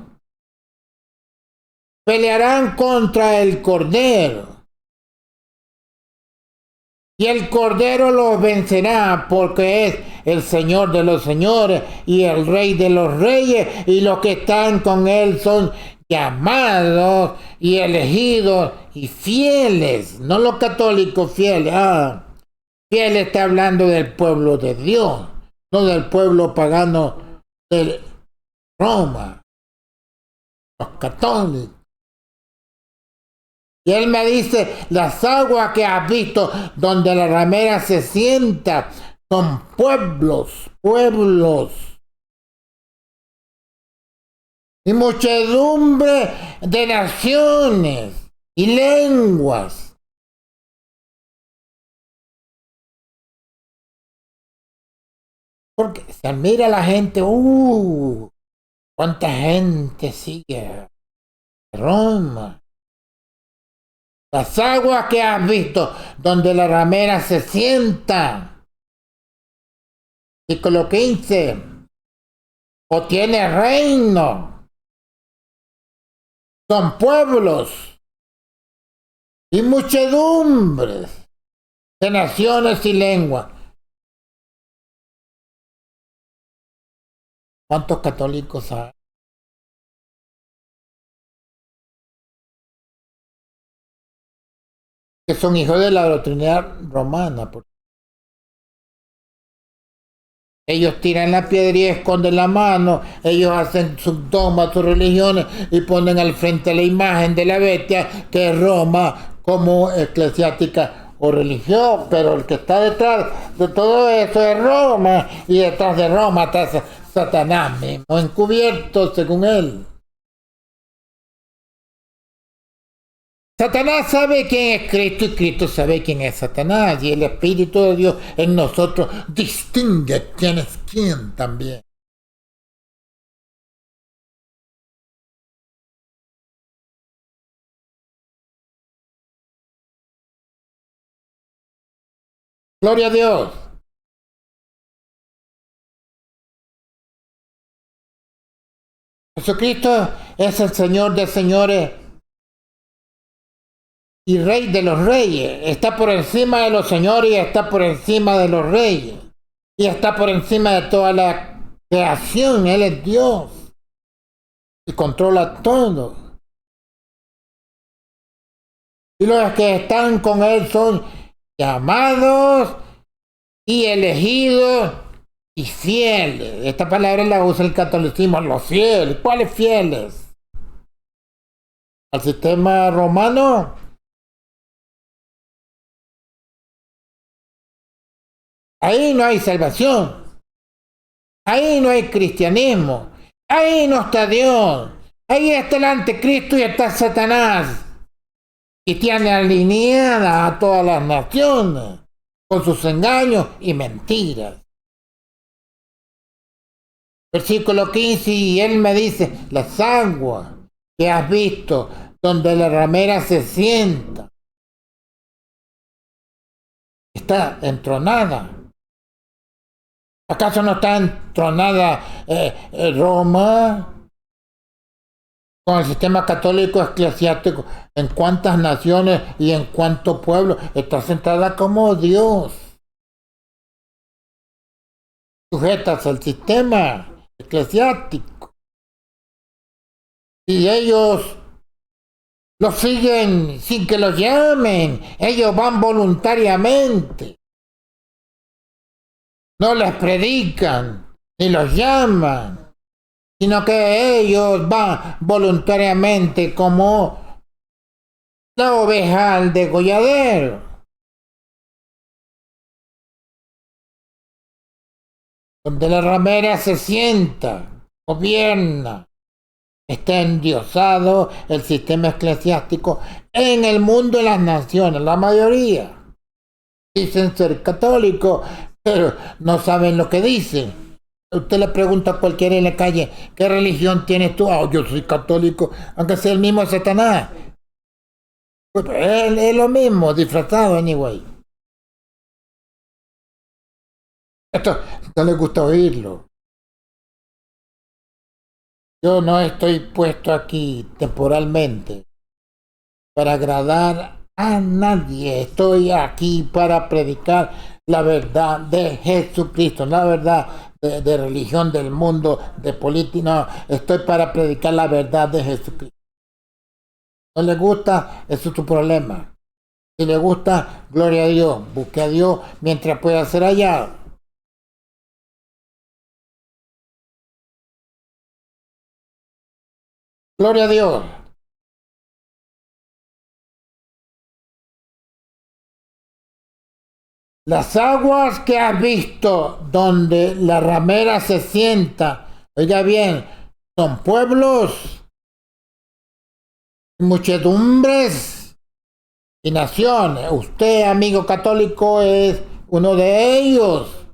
pelearán contra el Cordero y el Cordero los vencerá porque es el Señor de los señores y el Rey de los reyes, y los que están con él son llamados y elegidos y fieles, no los católicos fieles. Fiel está hablando del pueblo de Dios, no del pueblo pagano de Roma, los católicos. Y él me dice, las aguas que has visto donde la ramera se sienta son pueblos, y muchedumbre de naciones y lenguas. Porque se mira la gente, cuánta gente sigue Roma. Las aguas que has visto donde la ramera se sienta. Versículo 15. O tiene reino. Son pueblos y muchedumbres de naciones y lenguas. ¿Cuántos católicos hay? Que son hijos de la doctrina romana. Ellos tiran la piedra y esconden la mano. Ellos hacen sus dogmas, sus religiones y ponen al frente la imagen de la bestia, que es Roma, como eclesiástica o religión. Pero el que está detrás de todo eso es Roma. Y detrás de Roma está Satanás mismo, encubierto según él. Satanás sabe quién es Cristo y Cristo sabe quién es Satanás. Y el Espíritu de Dios en nosotros distingue quién es quién también. Gloria a Dios. Jesucristo es el Señor de señores y Rey de los reyes. Está por encima de los señores y está por encima de los reyes. Y está por encima de toda la creación. Él es Dios. Y controla todo. Y los que están con Él son llamados y elegidos y fieles. Esta palabra la usa el catolicismo, los fieles. ¿Cuáles fieles? Al sistema romano. Ahí no hay salvación. Ahí no hay cristianismo. Ahí no está Dios. Ahí está el anticristo y está Satanás. Y tiene alineada a todas las naciones con sus engaños y mentiras. Versículo 15, y él me dice, las aguas que has visto donde la ramera se sienta está entronada. ¿Acaso no está entronada Roma con el sistema católico eclesiástico? ¿En cuántas naciones y en cuántos pueblos está sentada como Dios? Sujetas al sistema eclesiástico. Y ellos los siguen sin que los llamen. Ellos van voluntariamente. No les predican ni los llaman, sino que ellos van voluntariamente como la oveja al degolladero. Donde la ramera se sienta, gobierna, está endiosado el sistema eclesiástico en el mundo de las naciones. La mayoría dicen ser católicos, pero no saben lo que dicen. Usted le pregunta a cualquiera en la calle, ¿qué religión tienes tú? Ah, yo soy católico, aunque sea el mismo Satanás. Pues es lo mismo, disfrazado, anyway. Esto no le gusta oírlo. Yo no estoy puesto aquí temporalmente para agradar a nadie. Estoy aquí para predicar la verdad de Jesucristo, la verdad de religión, del mundo, de política. No, estoy para predicar la verdad de Jesucristo. ¿No le gusta? Eso es tu problema. Si le gusta, gloria a Dios. Busque a Dios mientras pueda ser hallado. Gloria a Dios. Las aguas que has visto donde la ramera se sienta, oiga bien, son pueblos, muchedumbres y naciones. Usted, amigo católico, es uno de ellos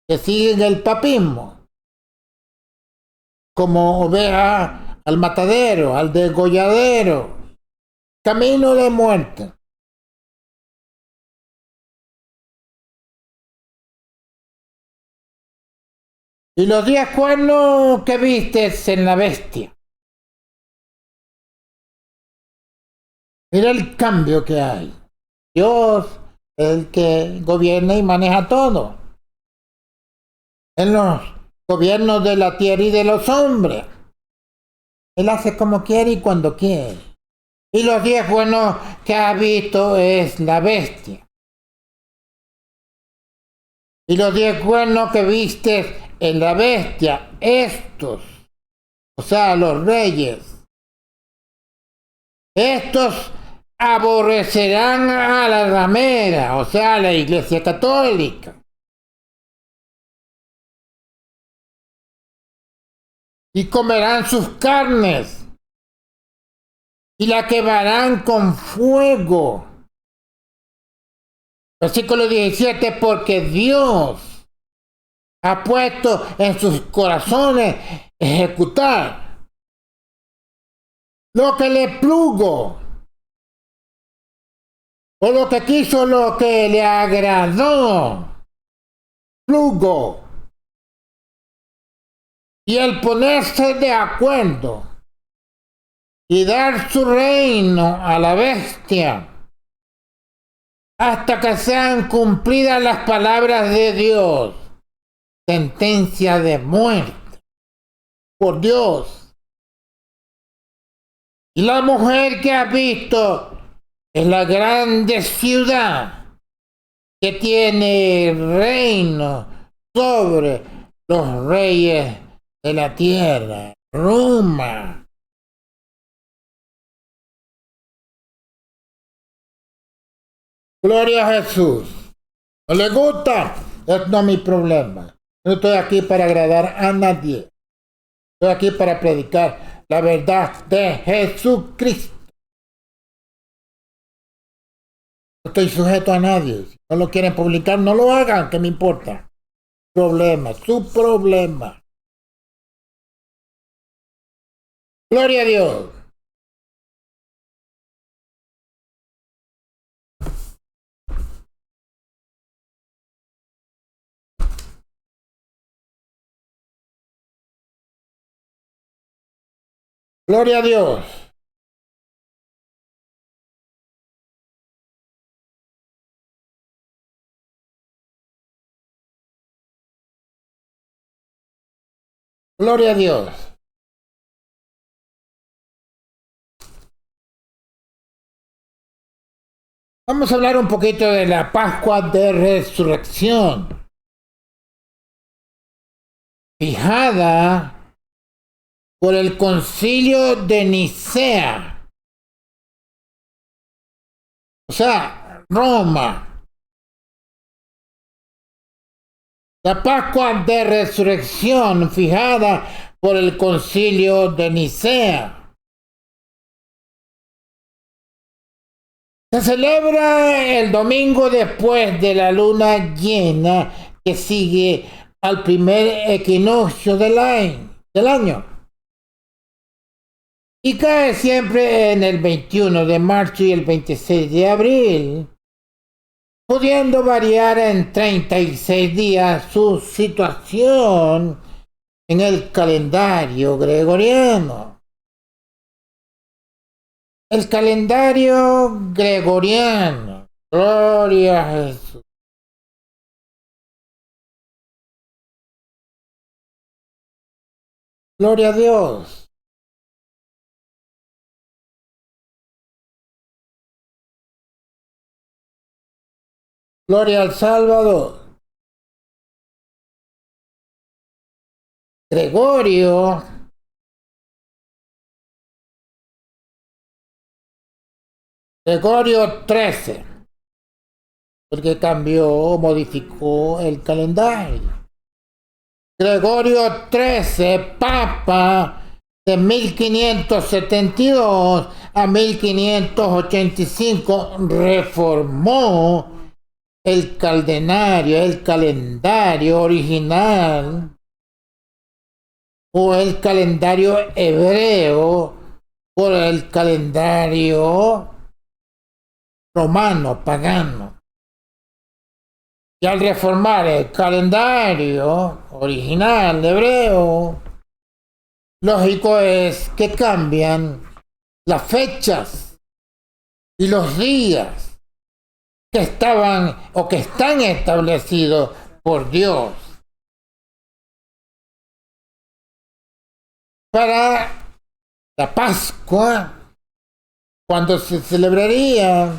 que siguen el papismo como oveja al matadero, al degolladero, camino de muerte. Y los 10 cuernos que vistes en la bestia. Mira el cambio que hay. Dios es el que gobierna y maneja todo. En los gobiernos de la tierra y de los hombres. Él hace como quiere y cuando quiere. Y los 10 cuernos que ha visto es la bestia. y los 10 cuernos que viste en la bestia, estos, o sea, los reyes, estos aborrecerán a la ramera, o sea, a la Iglesia Católica. Y comerán sus carnes y la quemarán con fuego. Versículo 17, porque Dios ha puesto en sus corazones ejecutar lo que le plugo, o lo que quiso, lo que le agradó, plugo, y el ponerse de acuerdo y dar su reino a la bestia hasta que sean cumplidas las palabras de Dios. Sentencia de muerte por Dios. Y la mujer que has visto es la grande ciudad que tiene reino sobre los reyes de la tierra, Roma. Gloria a Jesús. ¿No le gusta? Es no mi problema. No estoy aquí para agradar a nadie. Estoy aquí para predicar la verdad de Jesucristo. No estoy sujeto a nadie. Si no lo quieren publicar, no lo hagan, que me importa. Problema, su problema. Gloria a Dios. Gloria a Dios. Gloria a Dios. Vamos a hablar un poquito de la Pascua de Resurrección, fijada por el Concilio de Nicea, o sea, Roma. La Pascua de Resurrección, fijada por el Concilio de Nicea, se celebra el domingo después de la luna llena que sigue al primer equinoccio del año. Y cae siempre en el 21 de marzo y el 26 de abril, pudiendo variar en 36 días su situación en el calendario gregoriano. El calendario gregoriano. Gloria a Jesús. Gloria a Dios. Gloria al Salvador. Gregorio XIII, porque cambió, modificó el calendario. Gregorio XIII, Papa de 1572 a 1585, reformó el calendario original o el calendario hebreo por el calendario romano, pagano. Y al reformar el calendario original hebreo, lógico es que cambian las fechas y los días que estaban o que están establecidos por Dios para la Pascua, cuando se celebraría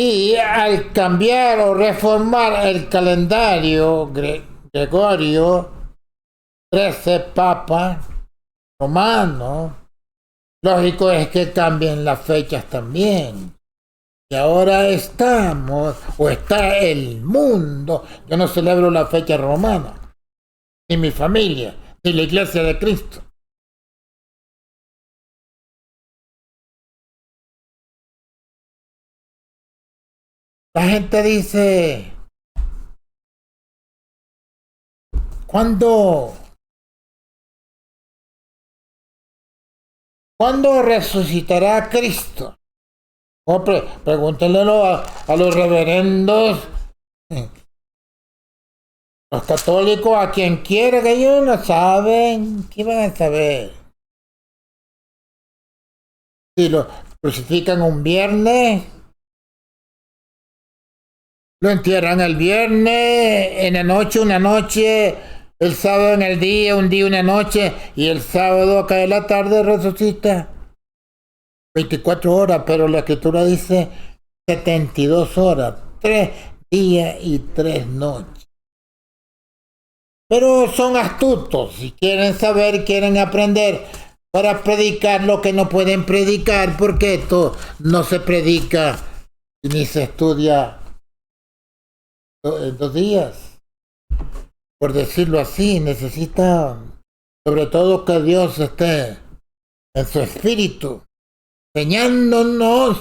Y al cambiar o reformar el calendario Gregorio 13 Papa Romano, lógico es que cambien las fechas también. Y ahora estamos, o está el mundo. Yo no celebro la fecha romana, ni mi familia, ni la Iglesia de Cristo. La gente dice, ¿cuándo resucitará Cristo? Oh, pregúntenle a los reverendos, los católicos, a quien quiera, que ellos no saben. ¿Qué van a saber? Si lo crucifican un viernes, lo entierran el viernes, en la noche, una noche, el sábado en el día, un día, una noche, y el sábado cae la tarde resucita. 24 horas, pero la escritura dice 72 horas, 3 días y 3 noches. Pero son astutos, si quieren saber, quieren aprender, para predicar lo que no pueden predicar, porque esto no se predica ni se estudia en 2 días. Por decirlo así, necesita sobre todo que Dios esté en su espíritu, enseñándonos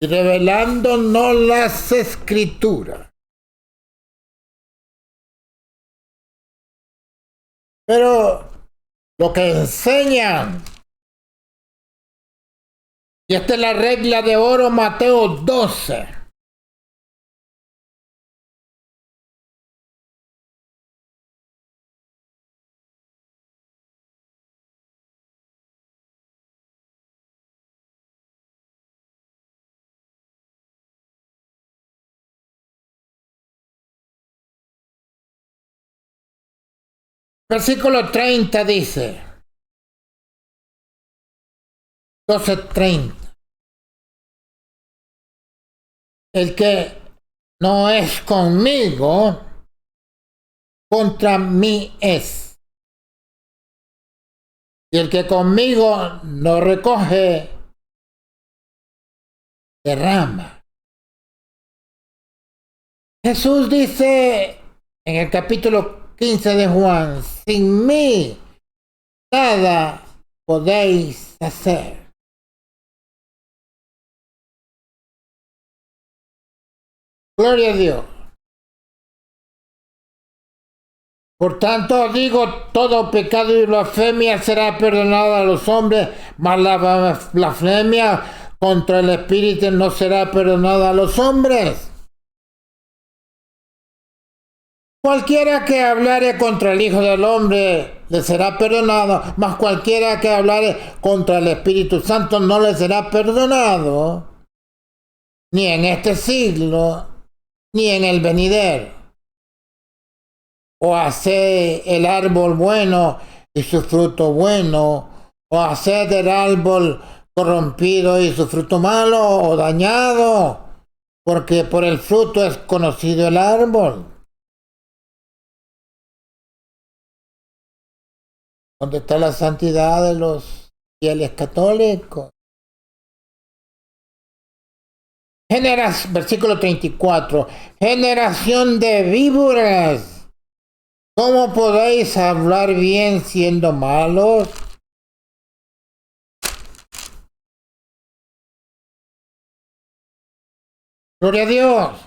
y revelándonos las escrituras. Pero lo que enseñan, y esta es la regla de oro, Mateo 12. Versículo 30 dice, 12:30. El que no es conmigo, contra mí es. Y el que conmigo no recoge, derrama. Jesús dice en el capítulo 15 de Juan, sin mí nada podéis hacer. Gloria a Dios. Por tanto digo, todo pecado y blasfemia será perdonado a los hombres, mas la blasfemia contra el Espíritu no será perdonada a los hombres. Cualquiera que hablare contra el Hijo del Hombre le será perdonado, mas cualquiera que hablare contra el Espíritu Santo no le será perdonado, ni en este siglo, ni en el venidero. O hacer el árbol bueno y su fruto bueno, o hacer el árbol corrompido y su fruto malo o dañado, porque por el fruto es conocido el árbol. ¿Dónde está la santidad de los fieles católicos? Versículo 34. Generación de víboras, ¿cómo podéis hablar bien siendo malos? Gloria a Dios.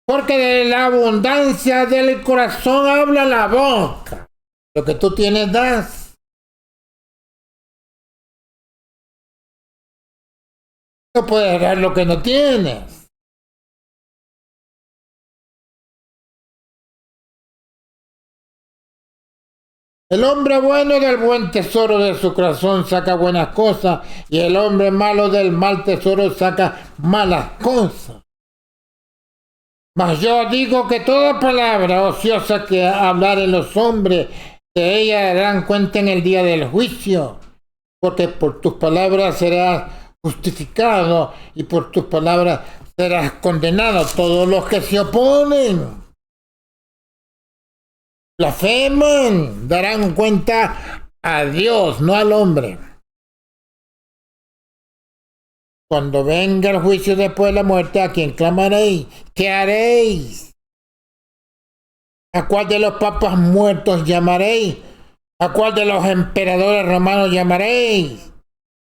Porque de la abundancia del corazón habla la boca. Lo que tú tienes das. No puedes dar lo que no tienes. El hombre bueno del buen tesoro de su corazón saca buenas cosas, y el hombre malo del mal tesoro saca malas cosas. Mas yo digo que toda palabra ociosa que hablaren los hombres, de ella darán cuenta en el día del juicio, porque por tus palabras serás justificado y por tus palabras serás condenado. Todos los que se oponen, blasfeman, darán cuenta a Dios, no al hombre. Cuando venga el juicio después de la muerte, ¿a quién clamaréis? ¿Qué haréis? ¿A cuál de los papas muertos llamaréis? ¿A cuál de los emperadores romanos llamaréis?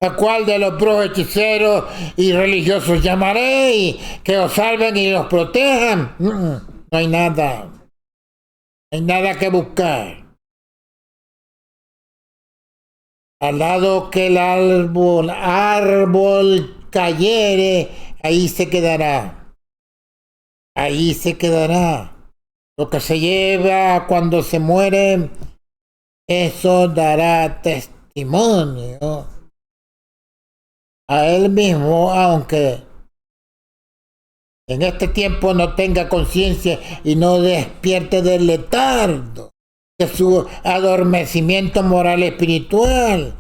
¿A cuál de los brujos, hechiceros y religiosos llamaréis? Que os salven y os protejan. No hay nada. No hay nada que buscar. Al lado que el árbol cayere, ahí se quedará. Ahí se quedará. Lo que se lleva cuando se muere, eso dará testimonio a él mismo, aunque en este tiempo no tenga conciencia y no despierte del letargo de su adormecimiento moral y espiritual.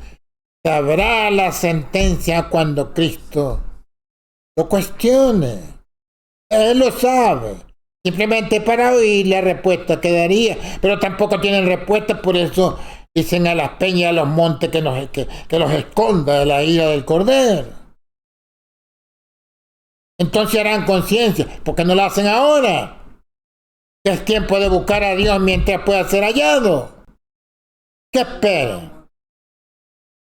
Sabrá la sentencia cuando Cristo lo cuestione. Él lo sabe. Simplemente para oír la respuesta quedaría, pero tampoco tienen respuesta, por eso dicen a las peñas y a los montes que los esconda de la ira del Cordero. Entonces harán conciencia, porque no lo hacen ahora. Que es tiempo de buscar a Dios mientras pueda ser hallado. ¿Qué esperan?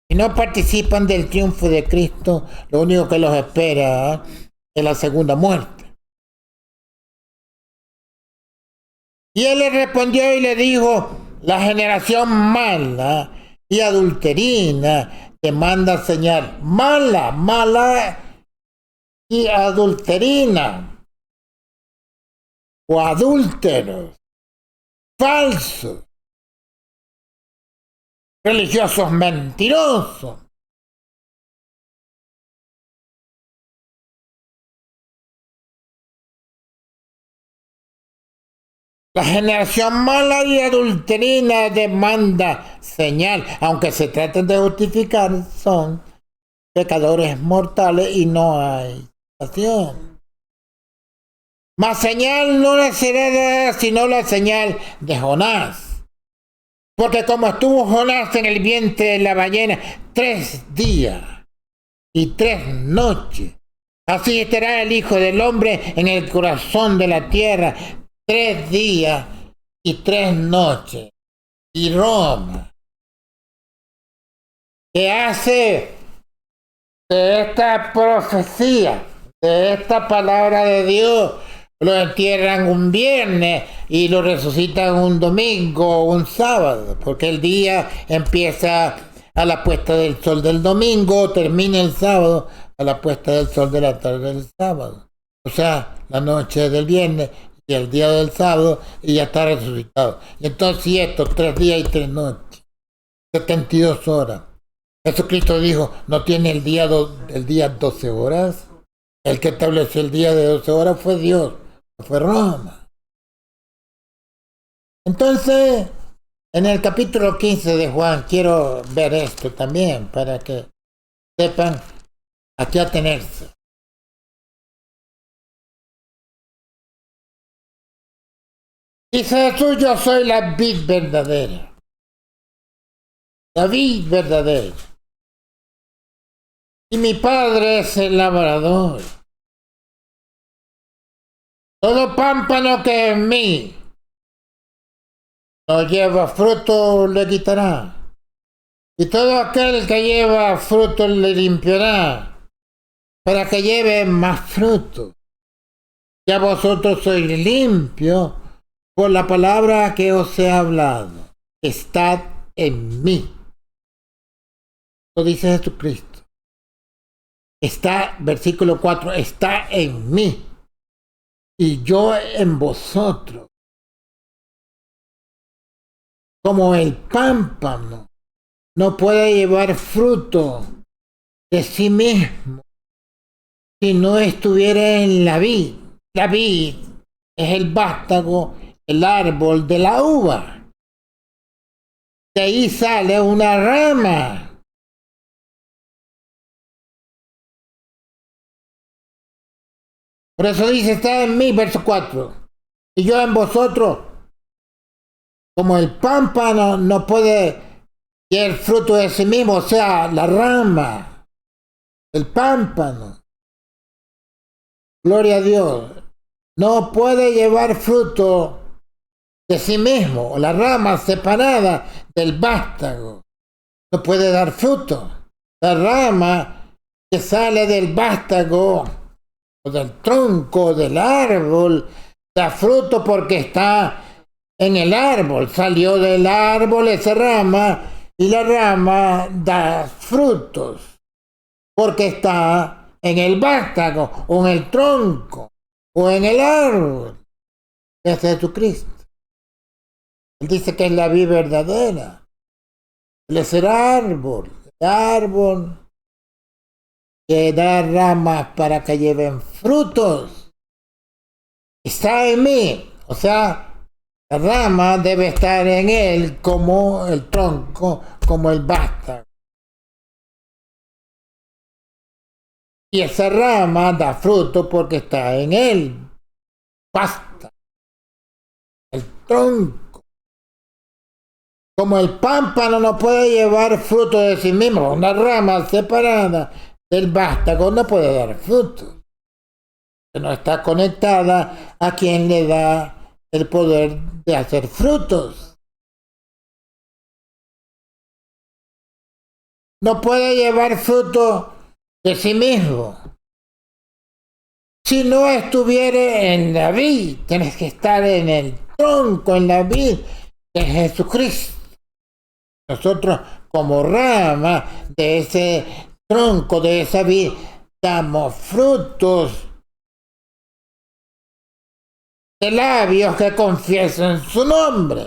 Si no participan del triunfo de Cristo, lo único que los espera es la segunda muerte. Y él le respondió y le dijo: la generación mala y adulterina demanda señal. Mala y adulterina, o adúlteros, falsos, religiosos mentirosos. La generación mala y adulterina demanda señal, aunque se traten de justificar, son pecadores mortales y no hay salvación. Mas señal no le será sino la señal de Jonás. Porque como estuvo Jonás en el vientre de la ballena 3 días y 3 noches, así estará el Hijo del Hombre en el corazón de la tierra 3 días y 3 noches. Y Roma, que hace de esta profecía, de esta palabra de Dios, lo entierran un viernes y lo resucitan un domingo o un sábado, porque el día empieza a la puesta del sol del domingo, termina el sábado a la puesta del sol de la tarde del sábado. O sea, la noche del viernes y el día del sábado, y ya está resucitado. Y entonces estos 3 días y 3 noches, 72 horas. Jesucristo dijo: ¿no tiene el día 12 horas? El que estableció el día de 12 horas fue Dios, no fue Roma. Entonces, en el capítulo 15 de Juan, quiero ver esto también, para que sepan a qué atenerse. Dice Jesús: yo soy la vid verdadera. La vid verdadera. Y mi Padre es el labrador. Todo pámpano que en mí no lleva fruto le quitará. Y todo aquel que lleva fruto le limpiará, para que lleve más fruto. Ya vosotros sois limpios por la palabra que os he hablado. Estad en mí. Lo dice Jesucristo. Está, versículo 4, está en mí y yo en vosotros. Como el pámpano no puede llevar fruto de sí mismo si no estuviera en la vid. La vid es el vástago, el árbol de la uva. De ahí sale una rama. Por eso dice, está en mí, verso 4. Y yo en vosotros, como el pámpano no puede llevar fruto de sí mismo, o sea, la rama, el pámpano. Gloria a Dios. No puede llevar fruto de sí mismo, o la rama separada del vástago. No puede dar fruto. La rama que sale del vástago o del tronco del árbol da fruto porque está en el árbol. Salió del árbol esa rama y la rama da frutos porque está en el vástago o en el tronco o en el árbol. Es Jesucristo. Él dice que es la vida verdadera. Él es el árbol que da ramas para que lleven frutos. Está en mí, o sea, la rama debe estar en él como el tronco, como el vástago. Y esa rama da fruto porque está en él. Basta. El tronco. Como el pámpano no puede llevar fruto de sí mismo, una rama separada del vástago no puede dar fruto. No está conectada a quien le da el poder de hacer frutos. No puede llevar fruto de sí mismo. Si no estuviere en la vid, tienes que estar en el tronco, en la vid de Jesucristo. Nosotros como rama de ese tronco, de esa vid, damos frutos de labios que confiesan su nombre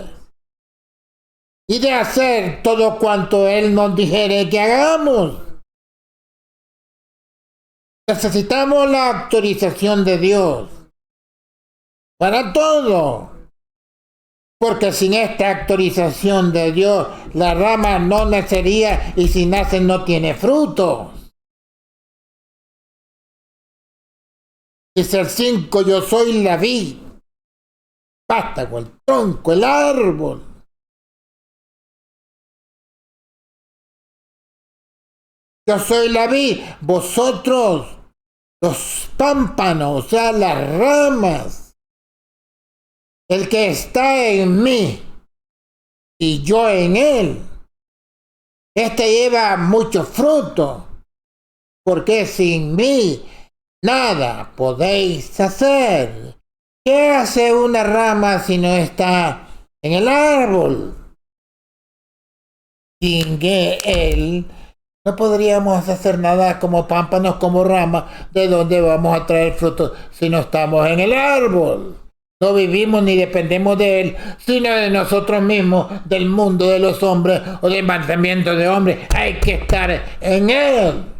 y de hacer todo cuanto Él nos dijere que hagamos. Necesitamos la autorización de Dios para todo, porque sin esta autorización de Dios la rama no nacería y si nace no tiene fruto. Dice el 5, yo soy la vid, vástago, el tronco, el árbol. Yo soy la vid, vosotros los pámpanos, o sea, las ramas. El que está en mí y yo en él, este lleva mucho fruto, porque sin mí nada podéis hacer. ¿Qué hace una rama si no está en el árbol? Sin que él no podríamos hacer nada como pámpanos, como ramas. ¿De dónde vamos a traer frutos si no estamos en el árbol? No vivimos ni dependemos de él, sino de nosotros mismos, del mundo de los hombres o del mandamiento de hombres. Hay que estar en él.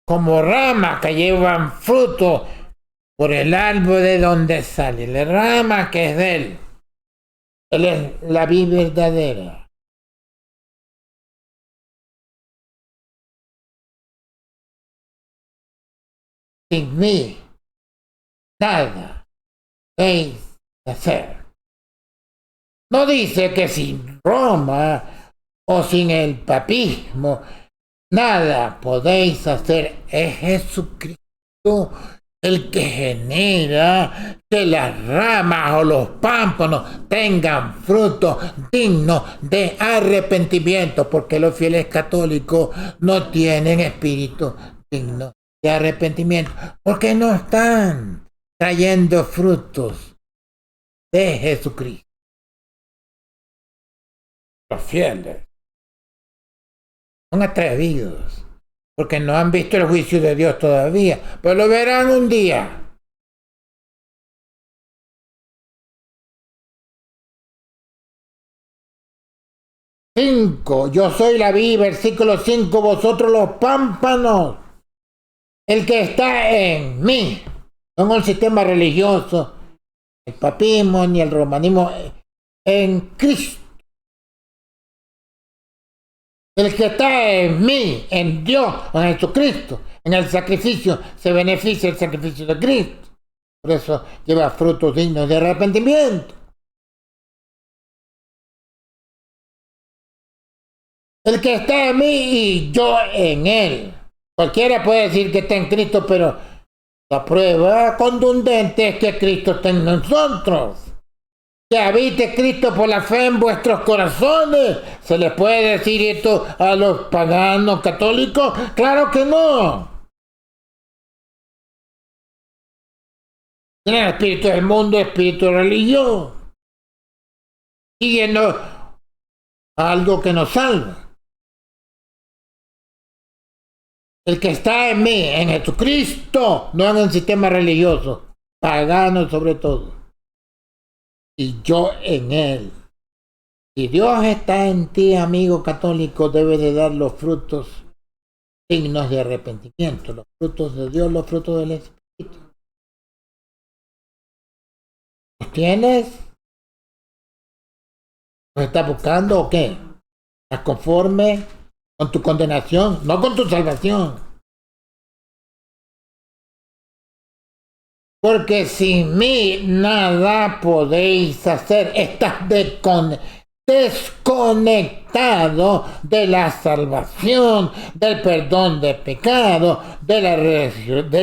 Como ramas que llevan fruto por el árbol de donde sale la rama que es de él. Él es la vida verdadera. Sin mí, nada podéis hacer. No dice que sin Roma o sin el papismo, nada podéis hacer. Es Jesucristo el que genera que las ramas o los pámpanos tengan frutos dignos de arrepentimiento, porque los fieles católicos no tienen espíritu digno de arrepentimiento, porque no están trayendo frutos de Jesucristo. Los fieles son atrevidos, porque no han visto el juicio de Dios todavía, pero lo verán un día. Yo soy la vid, versículo 5, vosotros los pámpanos. El que está en mí, no en el sistema religioso, el papismo ni el romanismo, en Cristo. El que está en mí, en Dios, en Jesucristo, en el sacrificio, se beneficia el sacrificio de Cristo. Por eso lleva frutos dignos de arrepentimiento. El que está en mí y yo en él. Cualquiera puede decir que está en Cristo, pero la prueba contundente es que Cristo está en nosotros. Que habite Cristo por la fe en vuestros corazones. ¿Se les puede decir esto a los paganos católicos? ¡Claro que no! Tienen el espíritu del mundo, espíritu de religión. Siguiendo algo que nos salva. El que está en mí, en Jesucristo, no en el sistema religioso, pagano sobre todo, y yo en él. Si Dios está en ti, amigo católico, debe de dar los frutos dignos de arrepentimiento, los frutos de Dios, los frutos del Espíritu. ¿Los tienes? ¿Los estás buscando o qué? ¿Estás conforme con tu condenación, no con tu salvación? Porque sin mí nada podéis hacer. Estás desconectado de la salvación, del perdón de pecado, de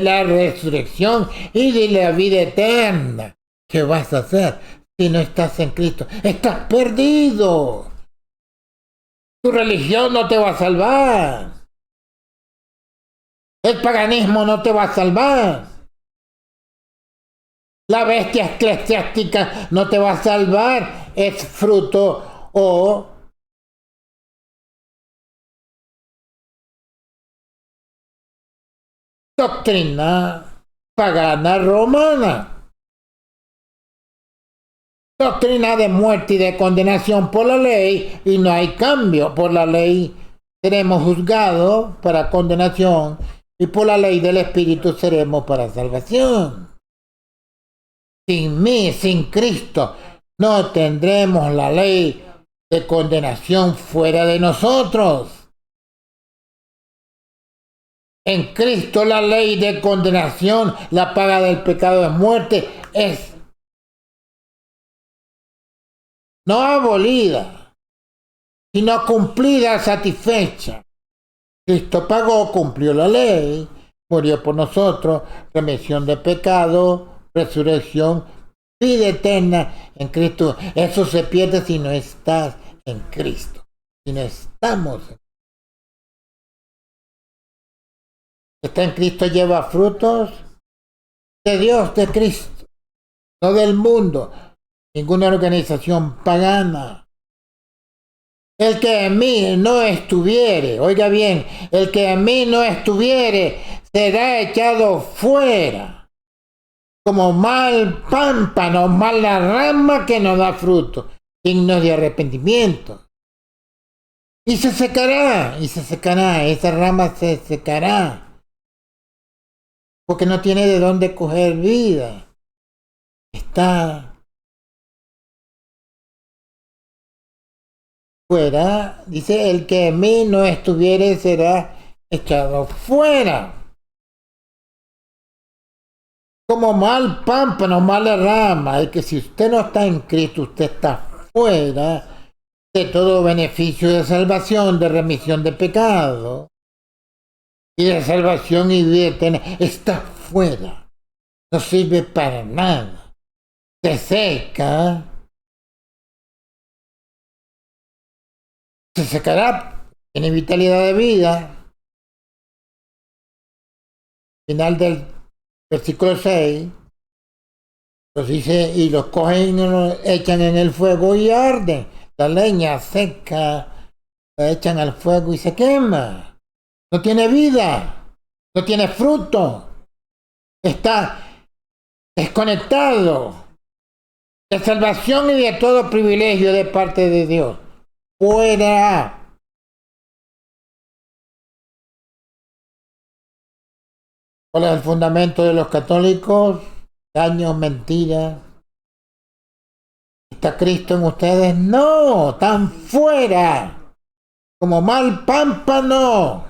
la resurrección y de la vida eterna. ¿Qué vas a hacer si no estás en Cristo? Estás perdido. Tu religión no te va a salvar. El paganismo no te va a salvar. La bestia eclesiástica no te va a salvar. Es fruto o doctrina pagana romana. Doctrina de muerte y de condenación por la ley, y no hay cambio. Por la ley seremos juzgados para condenación y por la ley del Espíritu seremos para salvación. Sin mí, sin Cristo, no tendremos la ley de condenación fuera de nosotros. En Cristo la ley de condenación, la paga del pecado es muerte, es no abolida, sino cumplida, satisfecha. Cristo pagó, cumplió la ley, murió por nosotros, remisión de pecado, resurrección, vida eterna en Cristo. Eso se pierde si no estás en Cristo, si no estamos en Cristo. Está en Cristo lleva frutos de Dios, de Cristo, no del mundo. Ninguna organización pagana. El que en mí no estuviere, oiga bien, el que en mí no estuviere será echado fuera, como mal pámpano, mala rama que no da fruto, digno de arrepentimiento. Y se secará, esa rama se secará, porque no tiene de dónde coger vida. Está fuera, dice, el que en mí no estuviere será echado fuera. Como mal pámpano, mala rama, es que si usted no está en Cristo, usted está fuera de todo beneficio de salvación, de remisión de pecado y de salvación y vida eterna. Está fuera, no sirve para nada, se seca. Se secará, tiene vitalidad de vida. Final del versículo 6, los dice, y los cogen y los echan en el fuego y arden. La leña seca, la echan al fuego y se quema. No tiene vida, no tiene fruto. Está desconectado de salvación y de todo privilegio de parte de Dios. Fuera. ¿Cuál es el fundamento de los católicos? Daños, mentiras. ¿Está Cristo en ustedes? No, están fuera. Como mal pámpano.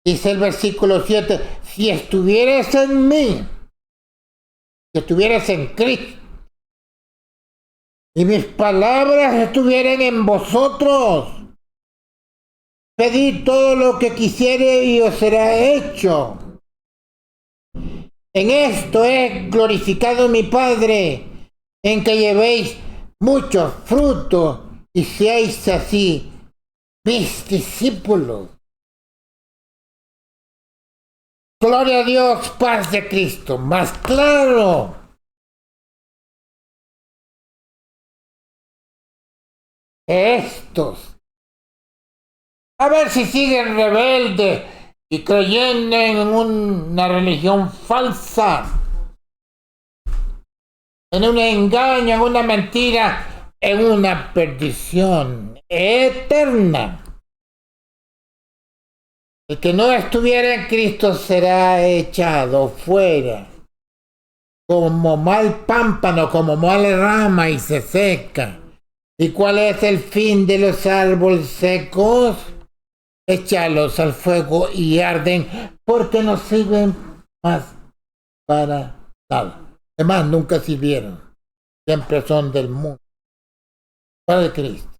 Dice el versículo 7, si estuvieras en mí, si estuvieras en Cristo, y mis palabras estuvieran en vosotros, pedid todo lo que quisiere y os será hecho. En esto he glorificado a mi Padre, en que llevéis mucho fruto y seáis así mis discípulos. Gloria a Dios, paz de Cristo, más claro. Estos. A ver si siguen rebeldes y creyendo en una religión falsa, en un engaño, en una mentira, en una perdición eterna. El que no estuviera en Cristo será echado fuera, como mal pámpano, como mal rama y se seca. ¿Y cuál es el fin de los árboles secos? Echarlos al fuego y arden, porque no sirven más para nada. Además, nunca sirvieron. Siempre son del mundo. Para Cristo.